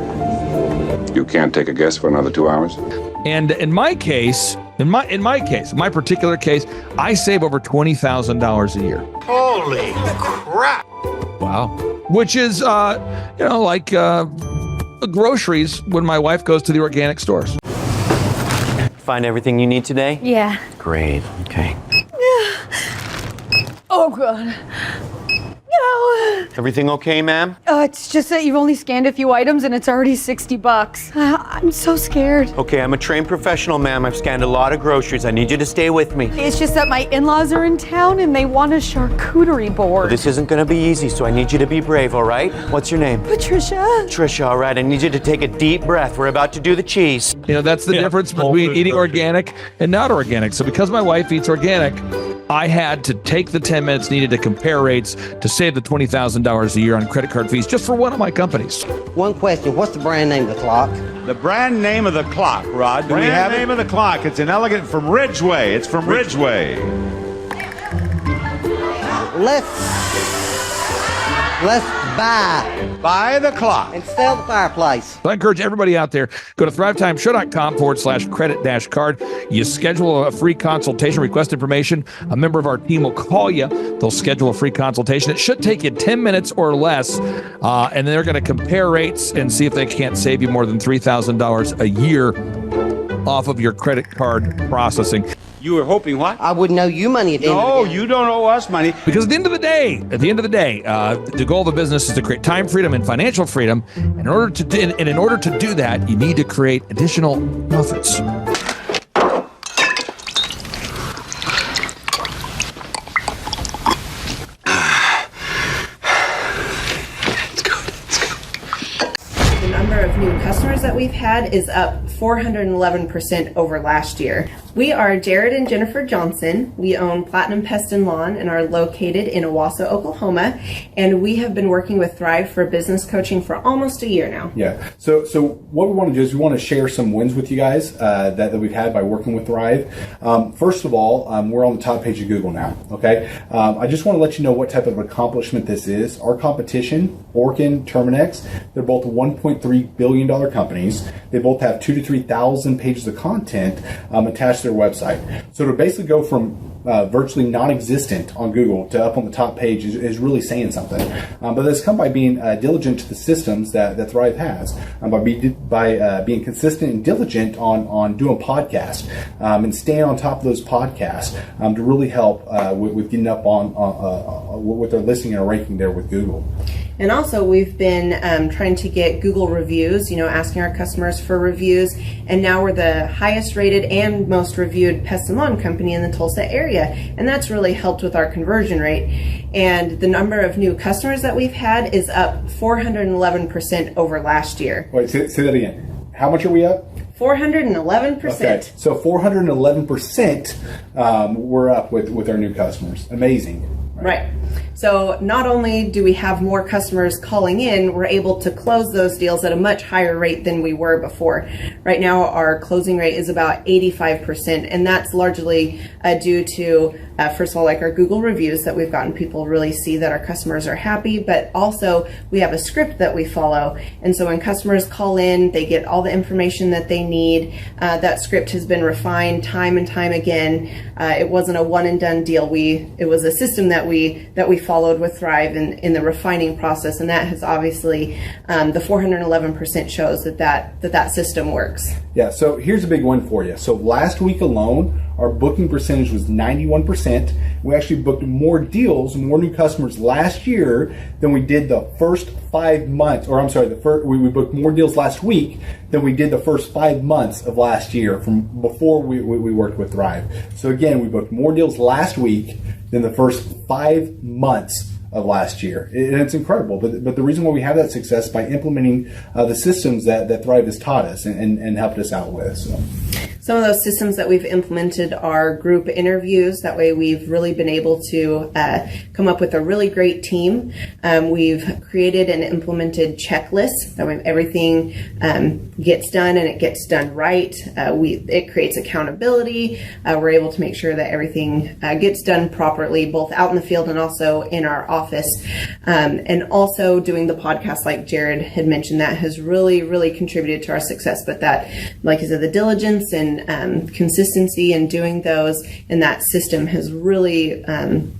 You can't take a guess for another 2 hours? And in my case, in my particular case, I save over $20,000 a year. Holy crap. Wow. Which is, like groceries when my wife goes to the organic stores. Find everything you need today? Yeah. Great. Okay. Oh, God. No. Everything okay, ma'am? It's just that you've only scanned a few items and it's already $60. I'm so scared. Okay, I'm a trained professional, ma'am. I've scanned a lot of groceries. I need you to stay with me. It's just that my in-laws are in town and they want a charcuterie board. Well, this isn't gonna be easy, so I need you to be brave, all right? What's your name? Patricia. Trisha, all right. I need you to take a deep breath. We're about to do the cheese. That's the difference between eating organic and not organic. So because my wife eats organic, I had to take the 10 minutes needed to compare rates to save the $20,000 a year on credit card fees just for one of my companies. One question, what's the brand name of the clock? The brand name of the clock, Rod. Do we have name of the clock. It's an elegant from Ridgeway. It's from Ridgeway. Let's buy the clock and sell the fireplace. So I encourage everybody out there, go to thrivetimeshow.com/credit-card. You schedule a free consultation, request information. A member of our team will call you. They'll schedule a free consultation. It should take you 10 minutes or less. And they're going to compare rates and see if they can't save you more than $3,000 a year off of your credit card processing. You were hoping what? I wouldn't owe you money at the end of the day. No, you don't owe us money. Because at the end of the day, the goal of the business is to create time freedom and financial freedom. And in order to do that, you need to create additional profits. The number of new customers that we've had is up 411% over last year. We are Jared and Jennifer Johnson. We own Platinum Pest and Lawn and are located in Owasso, Oklahoma. And we have been working with Thrive for business coaching for almost a year now. Yeah. So what we want to do is we want to share some wins with you guys that we've had by working with Thrive. First of all, we're on the top page of Google now. Okay. I just want to let you know what type of accomplishment this is. Our competition, Orkin, Terminex, they're both $1.3 billion companies. They both have 2,000 to 3,000 pages of content attached to their website. So to basically go from virtually non-existent on Google to up on the top page is really saying something. But that's come by being diligent to the systems that Thrive has, by being consistent and diligent on doing podcasts and staying on top of those podcasts to really help with getting up on with their listing and ranking there with Google. And also, we've been trying to get Google reviews, asking our customers for reviews. And now we're the highest rated and most reviewed pest and lawn company in the Tulsa area. And that's really helped with our conversion rate. And the number of new customers that we've had is up 411% over last year. Wait, say that again. How much are we up? 411%. Okay, so 411% we're up with our new customers. Amazing. Right. So not only do we have more customers calling in, we're able to close those deals at a much higher rate than we were before. Right now, our closing rate is about 85%, and that's largely due to, first of all, like our Google reviews that we've gotten people really see that our customers are happy, but also we have a script that we follow. And so when customers call in, they get all the information that they need. That script has been refined time and time again. It wasn't a one and done deal. It was a system that we followed with Thrive in the refining process, and that has obviously the 411% shows that system works. Yeah, so here's a big one for you. So last week alone, our booking percentage was 91%. We actually booked more deals, more new customers last year than we did the first 5 months, or I'm sorry, we booked more deals last week than we did the first 5 months of last year from before we worked with Thrive. So again, we booked more deals last week than the first 5 months of last year. And it's incredible. But the reason why we have that success is by implementing the systems that Thrive has taught us and helped us out with. So. Some of those systems that we've implemented are group interviews. That way we've really been able to come up with a really great team. We've created and implemented checklists. That way everything gets done and it gets done right. It creates accountability. We're able to make sure that everything gets done properly, both out in the field and also in our office. And also doing the podcast, like Jared had mentioned, that has really, really contributed to our success. But that, like I said, the diligence and consistency in doing those and that system has really,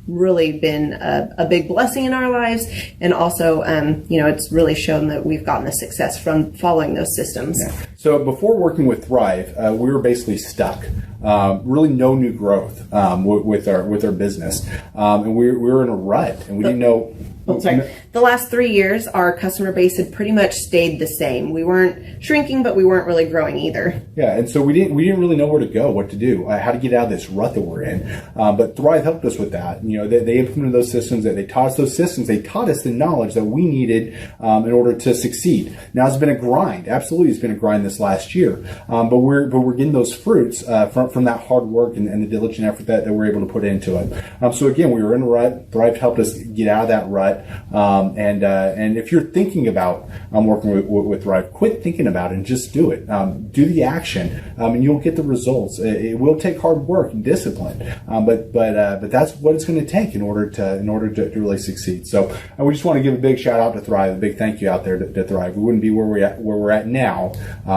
really been a big blessing in our lives. And also, it's really shown that we've gotten the success from following those systems. Yeah. So before working with Thrive, we were basically stuck. Really no new growth with our business. And we were in a rut and we didn't know. The last 3 years, our customer base had pretty much stayed the same. We weren't shrinking, but we weren't really growing either. Yeah, and so we didn't really know where to go, what to do, how to get out of this rut that we're in. But Thrive helped us with that. They implemented those systems. They taught us those systems. They taught us the knowledge that we needed in order to succeed. Now it's been a grind. Absolutely, it's been a grind this last year. But we're getting those fruits from that hard work and the diligent effort that we're able to put into it. So again, we were in a rut. Thrive helped us get out of that rut. And if you're thinking about working with Thrive, quit thinking about it and just do it. Do the action, and you'll get the results. It will take hard work and discipline, but that's what it's going to take in order to really succeed. So we just want to give a big shout out to Thrive, a big thank you out there to Thrive. We wouldn't be where we're at now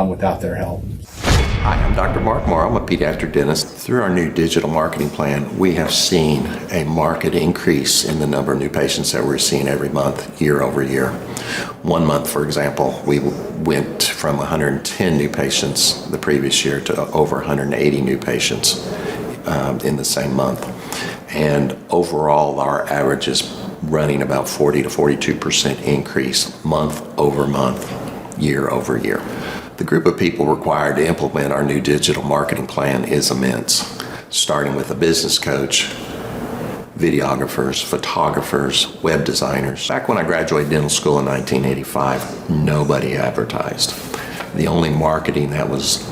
without their help. Hi, I'm Dr. Mark Morrow. I'm a pediatric dentist. Through our new digital marketing plan, we have seen a marked increase in the number of new patients that we're seeing every month, year over year. 1 month, for example, we went from 110 new patients the previous year to over 180 new patients in the same month. And overall, our average is running about 40 to 42% increase month over month, year over year. The group of people required to implement our new digital marketing plan is immense, starting with a business coach, videographers, photographers, web designers. Back when I graduated dental school in 1985, nobody advertised. The only marketing that was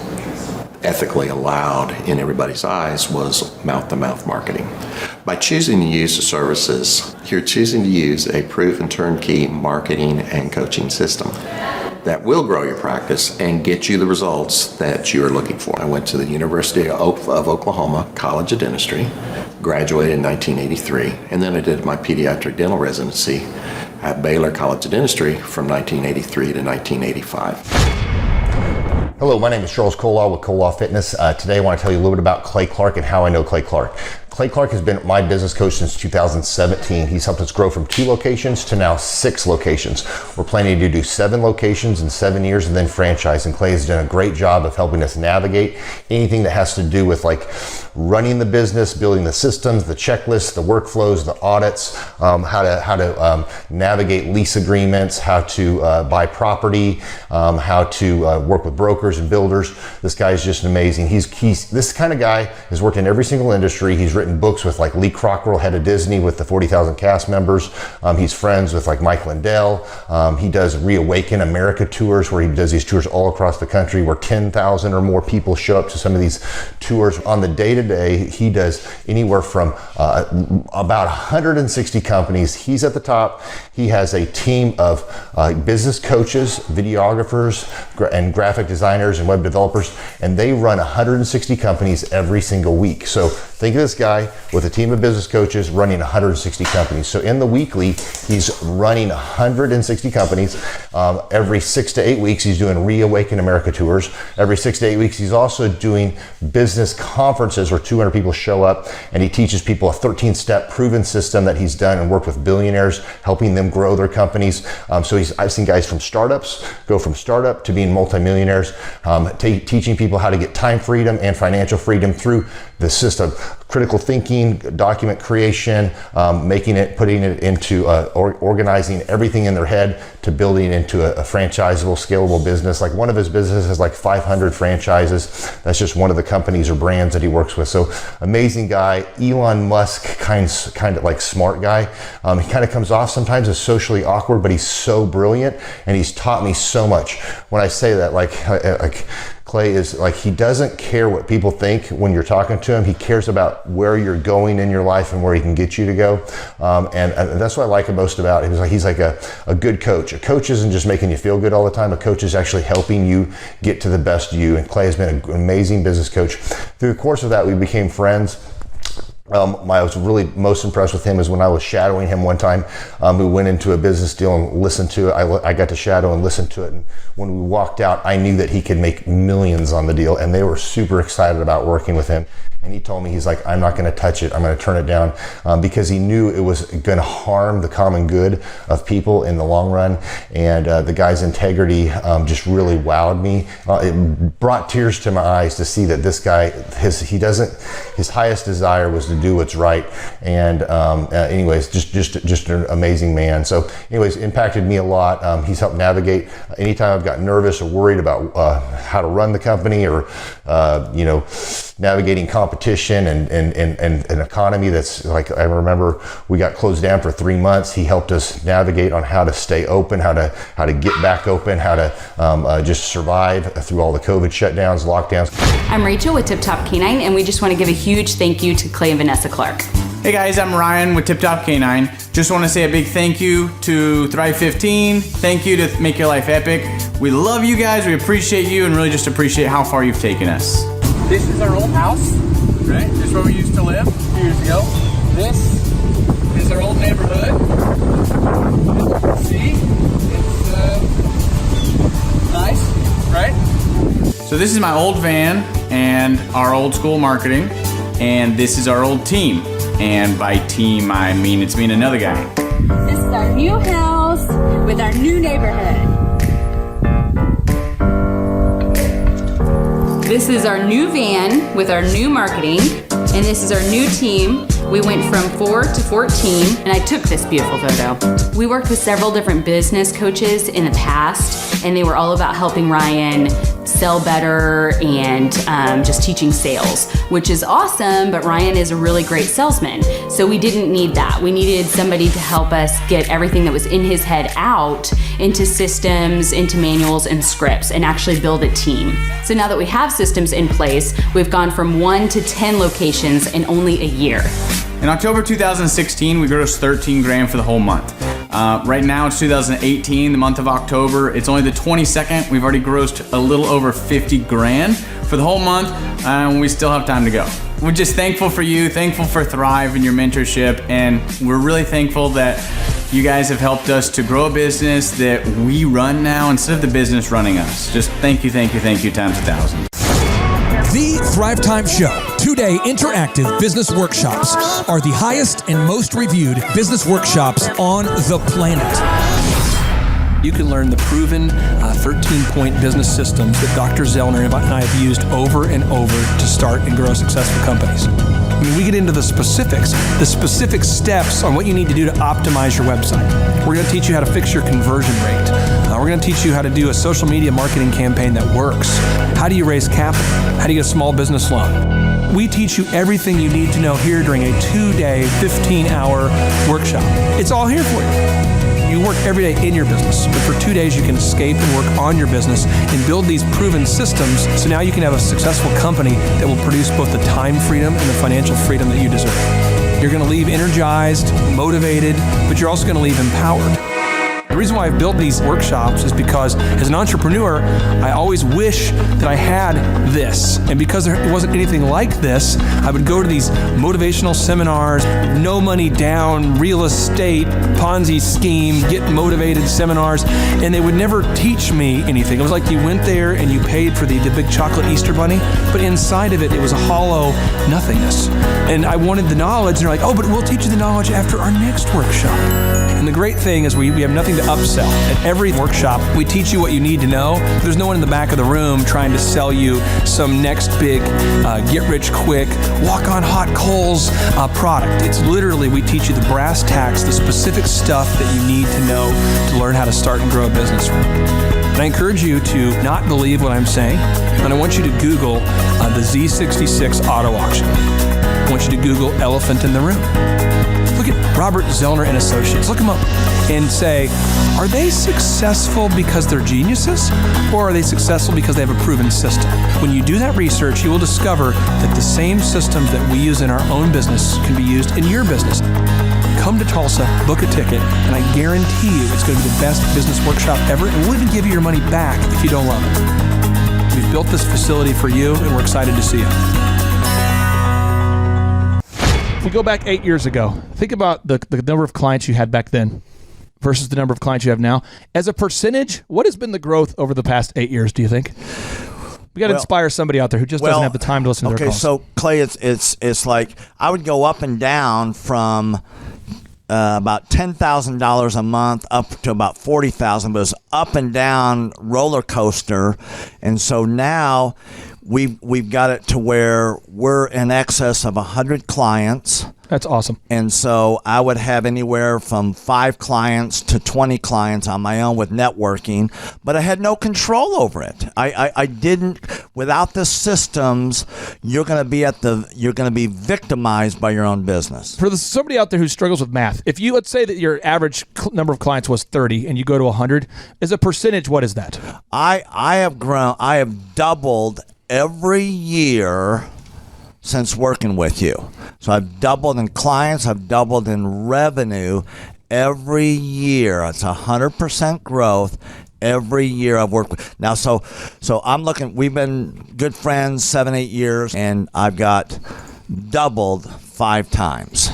ethically allowed in everybody's eyes was mouth-to-mouth marketing. By choosing to use the services, you're choosing to use a proven turnkey marketing and coaching system that will grow your practice and get you the results that you're looking for. I went to the University of Oklahoma College of Dentistry, graduated in 1983, and then I did my pediatric dental residency at Baylor College of Dentistry from 1983 to 1985. Hello, my name is Charles Kolaw with Kolaw Fitness. Today I want to tell you a little bit about Clay Clark and how I know Clay Clark. Clay Clark has been my business coach since 2017. He's helped us grow from 2 locations to now 6 locations. We're planning to do 7 locations in 7 years and then franchise. And Clay has done a great job of helping us navigate anything that has to do with like running the business, building the systems, the checklists, the workflows, the audits, how to navigate lease agreements, how to buy property, how to work with brokers and builders. This guy is just amazing. He's this kind of guy has worked in every single industry. He's written books with like Lee Cockrell, head of Disney, with the 40,000 cast members. He's friends with like Mike Lindell. He does Reawaken America tours where he does these tours all across the country where 10,000 or more people show up to some of these tours. On the day-to-day, he does anywhere from about 160 companies. He's at the top. He has a team of business coaches, videographers, and graphic designers and web developers, and they run 160 companies every single week. So Think of this guy with a team of business coaches running 160 companies. So in the weekly, he's running 160 companies. Every 6 to 8 weeks, he's doing Reawaken America tours. Every 6 to 8 weeks, he's also doing business conferences where 200 people show up, and he teaches people a 13-step proven system that he's done and worked with billionaires, helping them grow their companies. I've seen guys from startups go from startup to being multimillionaires, teaching people how to get time freedom and financial freedom through the system. Critical thinking, document creation, putting it into organizing everything in their head to building into a franchisable, scalable business. Like one of his businesses has like 500 franchises. That's just one of the companies or brands that he works with. So amazing guy, Elon Musk kind of like smart guy. He kind of comes off sometimes as socially awkward, but he's so brilliant and he's taught me so much. When I say that, like Clay is like, he doesn't care what people think when you're talking to him. He cares about where you're going in your life and where he can get you to go. And that's what I like most about him. He's like a good coach. A coach isn't just making you feel good all the time. A coach is actually helping you get to the best you. And Clay has been an amazing business coach. Through the course of that, we became friends. I was really most impressed with him is when I was shadowing him one time. We went into a business deal and listened to it. I got to shadow and listen to it. And when we walked out, I knew that he could make millions on the deal, and they were super excited about working with him. And he told me, he's like, I'm not going to touch it. I'm going to turn it down because he knew it was going to harm the common good of people in the long run. And the guy's integrity just really wowed me. It brought tears to my eyes to see that this guy, his highest desire was to do what's right. And anyways, just an amazing man. So anyways, impacted me a lot. He's helped navigate anytime I've got nervous or worried about how to run the company or, navigating competition and an economy that's like, I remember we got closed down for 3 months. He helped us navigate on how to stay open, how to get back open, how to just survive through all the COVID shutdowns, lockdowns. I'm Rachel with Tip Top Canine, and we just want to give a huge thank you to Clay and Vanessa Clark. Hey guys, I'm Ryan with Tip Top Canine. Just want to say a big thank you to Thrive 15. Thank you to Make Your Life Epic. We love you guys, we appreciate you, and really just appreciate how far you've taken us. This is our old house, right? This is where we used to live a few years ago. This is our old neighborhood. See? It's nice, right? So this is my old van and our old school marketing, and this is our old team. And by team, I mean it's me and another guy. This is our new house with our new neighborhood. This is our new van with our new marketing, and this is our new team. We went from 4 to 14, and I took this beautiful photo. We worked with several different business coaches in the past, and they were all about helping Ryan sell better and just teaching sales, which is awesome, but Ryan is a really great salesman. So we didn't need that. We needed somebody to help us get everything that was in his head out into systems, into manuals and scripts, and actually build a team. So now that we have systems in place, we've gone from 1 to 10 locations in only a year. In October 2016, we grossed 13 grand for the whole month. Right now it's 2018, the month of October. It's only the 22nd. We've already grossed a little over 50 grand for the whole month, and we still have time to go. We're just thankful for you, thankful for Thrive and your mentorship, and we're really thankful that you guys have helped us to grow a business that we run now instead of the business running us. Just thank you times 1,000. The Thrivetime Show, 2-day interactive business workshops, are the highest and most reviewed business workshops on the planet. You can learn the proven 13-point business systems that Dr. Zellner and I have used over and over to start and grow successful companies. I mean, we get into the specific steps on what you need to do to optimize your website. We're going to teach you how to fix your conversion rate. We're going to teach you how to do a social media marketing campaign that works. How do you raise capital? How do you get a small business loan? We teach you everything you need to know here during a 2-day, 15-hour workshop. It's all here for you. You work every day in your business, but for 2 days you can escape and work on your business and build these proven systems so now you can have a successful company that will produce both the time freedom and the financial freedom that you deserve. You're going to leave energized, motivated, but you're also going to leave empowered. The reason why I've built these workshops is because as an entrepreneur, I always wish that I had this. And because there wasn't anything like this, I would go to these motivational seminars, no money down, real estate, Ponzi scheme, get motivated seminars, and they would never teach me anything. It was like you went there and you paid for the big chocolate Easter bunny, but inside of it, it was a hollow nothingness. And I wanted the knowledge, and they're like, oh, but we'll teach you the knowledge after our next workshop. And the great thing is we have nothing to upsell. At every workshop, we teach you what you need to know. There's no one in the back of the room trying to sell you some next big get-rich-quick, walk-on-hot-coals product. It's literally, we teach you the brass tacks, the specific stuff that you need to know to learn how to start and grow a business. And I encourage you to not believe what I'm saying, and I want you to Google the Z66 auto auction. I want you to Google elephant in the room. Look at Robert Zellner and Associates. Look them up and say, are they successful because they're geniuses, or are they successful because they have a proven system? When you do that research, you will discover that the same systems that we use in our own business can be used in your business. Come to Tulsa, book a ticket, and I guarantee you it's going to be the best business workshop ever, and we'll even give you your money back if you don't love it. We've built this facility for you, and we're excited to see you. If we go back 8 years ago, think about the number of clients you had back then versus the number of clients you have now. As a percentage, what has been the growth over the past 8 years, do you think? We got to inspire somebody out there who just doesn't have the time to listen to their calls. Okay, so Clay, it's like I would go up and down from about $10,000 a month up to about $40,000, but it's up and down roller coaster, and so now we've got it to where we're in excess of 100 clients. That's awesome. And so I would have anywhere from 5 clients to 20 clients on my own with networking, but I had no control over it. I didn't. Without the systems, you're going to be victimized by your own business. For somebody out there who struggles with math, if you, let's say that your average number of clients was 30 and you go to 100, as a percentage, what is that? I have doubled every year since working with you. So I've doubled in clients, I've doubled in revenue every year. It's 100% growth every year I've worked with. Now, so I'm looking, we've been good friends 7-8 years, and I've got doubled 5 times.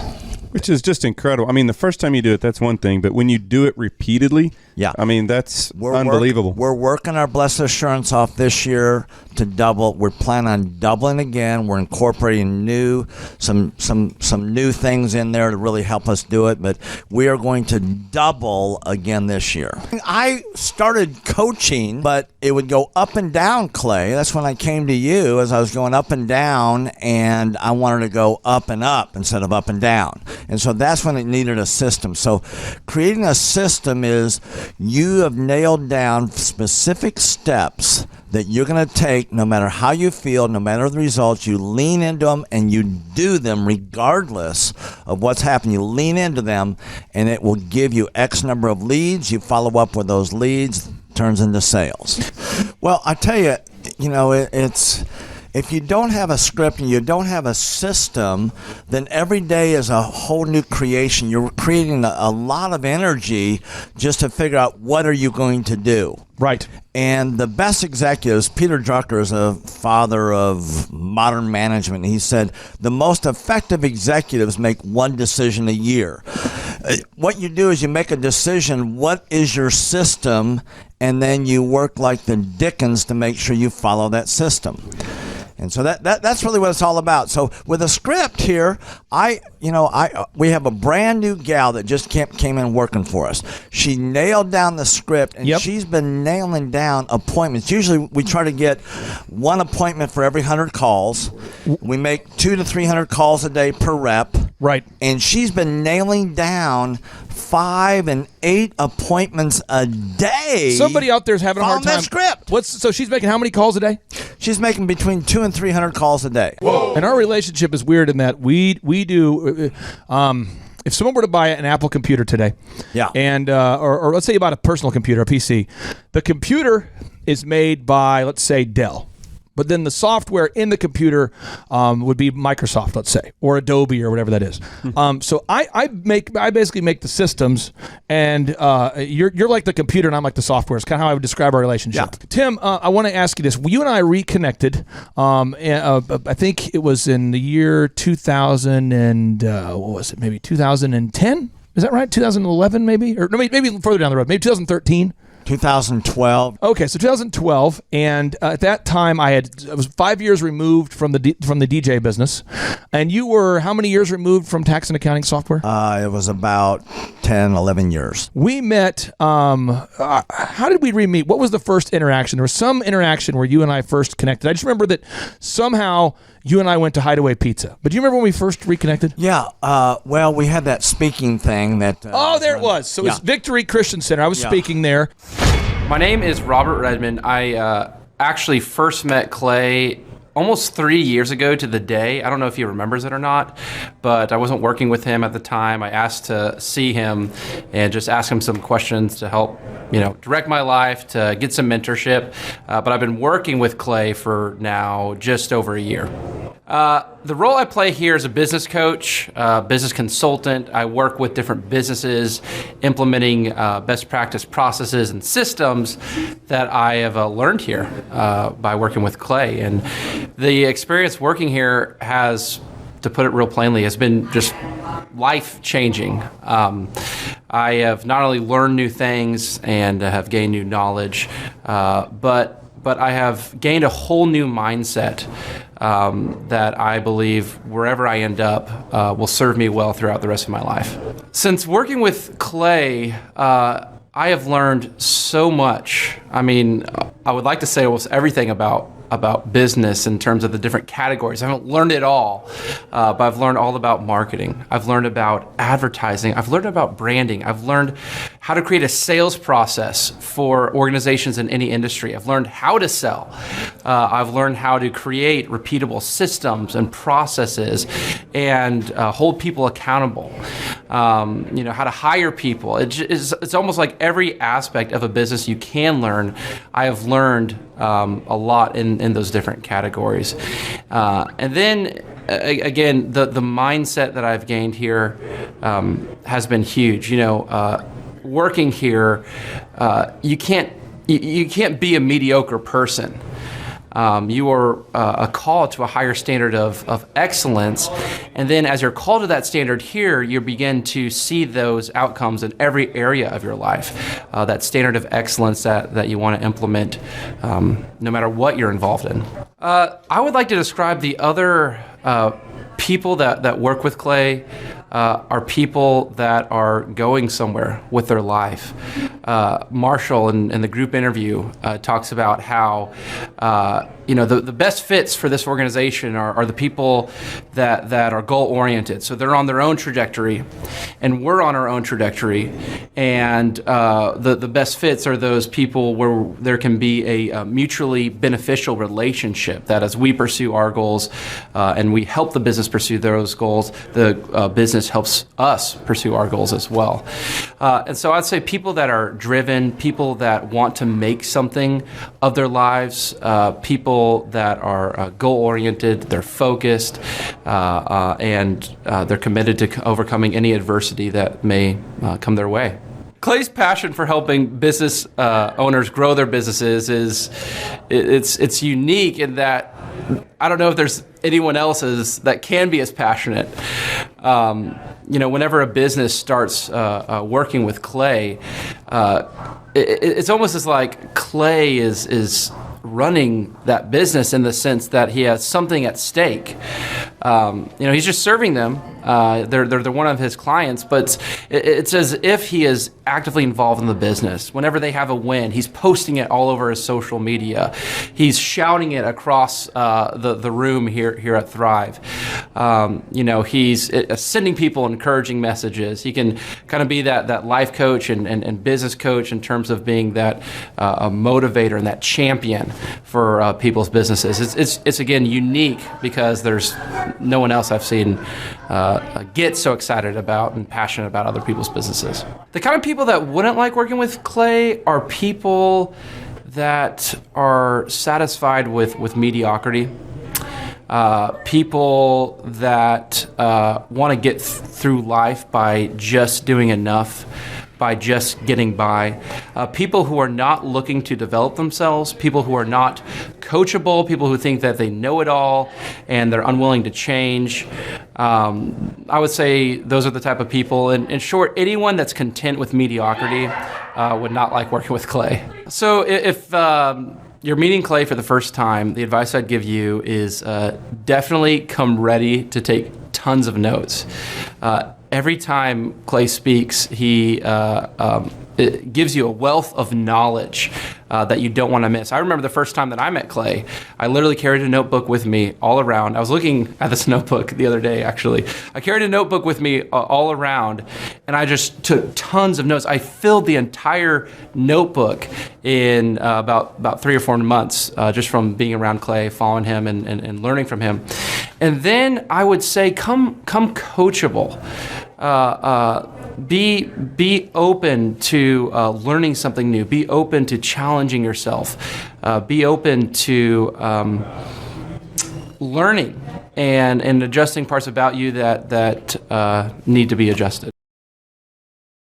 Which is just incredible. I mean, the first time you do it, that's one thing, but when you do it repeatedly, yeah, I mean, that's unbelievable. We're working our Blessed Assurance off this year to double. We're planning on doubling again. We're incorporating some new things in there to really help us do it, but we are going to double again this year. I started coaching, but it would go up and down, Clay. That's when I came to you, as I was going up and down, and I wanted to go up and up instead of up and down. And so that's when it needed a system. So creating a system is you have nailed down specific steps that you're going to take no matter how you feel, no matter the results. You lean into them and you do them regardless of what's happening. You lean into them and it will give you X number of leads. You follow up with those leads, turns into sales. Well, I tell you, it's... If you don't have a script and you don't have a system, then every day is a whole new creation. You're creating a lot of energy just to figure out what are you going to do. Right. And the best executives, Peter Drucker is a father of modern management. He said, the most effective executives make one decision a year. What you do is you make a decision, what is your system, and then you work like the Dickens to make sure you follow that system. And so that's really what it's all about. So with a script here, we have a brand new gal that just came in working for us. She nailed down the script, and she's been nailing down appointments. Usually we try to get one appointment for every 100 calls. We make 200 to 300 calls a day per rep. Right. And she's been nailing down 5 and 8 appointments a day. Somebody out there is having a hard time. That script. So she's making how many calls a day? She's making between 200 and 300 calls a day. Whoa. And our relationship is weird in that we do. If someone were to buy an Apple computer today, yeah, and or let's say you bought a personal computer, a PC, the computer is made by, let's say, Dell. but then the software in the computer would be Microsoft, let's say, or Adobe or whatever that is. So I basically make the systems, and you're like the computer and I'm like the software. It's kind of how I would describe our relationship. Yeah. Tim, I want to ask you this. You and I reconnected. I think it was in the year 2000 and what was it? Maybe 2010. Is that right? 2011, maybe, or no, maybe further down the road. Maybe 2013. 2012. Okay, so 2012, and at that time I was 5 years removed from the DJ business, and you were how many years removed from tax and accounting software? It was about 10, 11 years. We met. How did we re-meet? What was the first interaction? There was some interaction where you and I first connected. I just remember that somehow you and I went to Hideaway Pizza. But do you remember when we first reconnected? Yeah. Well, we had that speaking thing that. There it was. So it's Victory Christian Center. I was speaking there. My name is Robert Redmond. I actually first met Clay almost 3 years ago to the day. I don't know if he remembers it or not, but I wasn't working with him at the time. I asked to see him and just ask him some questions to help, direct my life, to get some mentorship. But I've been working with Clay for now just over a year. The role I play here is a business coach, business consultant. I work with different businesses implementing best practice processes and systems that I have learned here by working with Clay. And the experience working here has, to put it real plainly, has been just life-changing. I have not only learned new things and have gained new knowledge, but I have gained a whole new mindset that I believe wherever I end up will serve me well throughout the rest of my life. Since working with Clay, I have learned so much. I mean, I would like to say almost everything about business in terms of the different categories. I haven't learned it all, but I've learned all about marketing. I've learned about advertising. I've learned about branding. I've learned how to create a sales process for organizations in any industry. I've learned how to sell. I've learned how to create repeatable systems and processes and hold people accountable. How to hire people. It's almost like every aspect of a business you can learn. I have learned a lot in those different categories. And then, again, the mindset that I've gained here has been huge. Working here, you can't be a mediocre person. You are a call to a higher standard of excellence. And then as you're called to that standard here, you begin to see those outcomes in every area of your life. That standard of excellence that you want to implement no matter what you're involved in. I would like to describe the other people that work with Clay are people that are going somewhere with their life. Marshall in the group interview talks about how the best fits for this organization are the people that are goal oriented. So they're on their own trajectory, and we're on our own trajectory. And the best fits are those people where there can be a mutually beneficial relationship. That as we pursue our goals and we help the business pursue those goals, the business helps us pursue our goals as well. And so I'd say people that are driven, people that want to make something of their lives, people that are goal-oriented, they're focused, and they're committed to overcoming any adversity that may come their way. Clay's passion for helping business owners grow their businesses it's unique in that I don't know if there's anyone else that can be as passionate. Whenever a business starts working with Clay, it's almost as like Clay is running that business in the sense that he has something at stake. He's just serving them. They're one of his clients, but it's as if he is actively involved in the business. Whenever they have a win, he's posting it all over his social media. He's shouting it across the room here at Thrive. He's sending people encouraging messages. He can kind of be that life coach and business coach in terms of being that a motivator and that champion for people's businesses. It's again unique because there's no one else I've seen get so excited about and passionate about other people's businesses. The kind of people that wouldn't like working with Clay are people that are satisfied with mediocrity. People that want to get through life by just doing enough, by just getting by. People who are not looking to develop themselves, people who are not coachable, people who think that they know it all and they're unwilling to change. I would say those are the type of people. In short, anyone that's content with mediocrity would not like working with Clay. So if you're meeting Clay for the first time, the advice I'd give you is definitely come ready to take tons of notes. Every time Clay speaks, he it gives you a wealth of knowledge that you don't want to miss. I remember the first time that I met Clay, I literally carried a notebook with me all around. I was looking at this notebook the other day, actually. I carried a notebook with me all around, and I just took tons of notes. I filled the entire notebook in about 3 or 4 months just from being around Clay, following him, and learning from him. And then I would say, come coachable. Be open to learning something new. Be open to challenging yourself. Be open to learning and adjusting parts about you that need to be adjusted.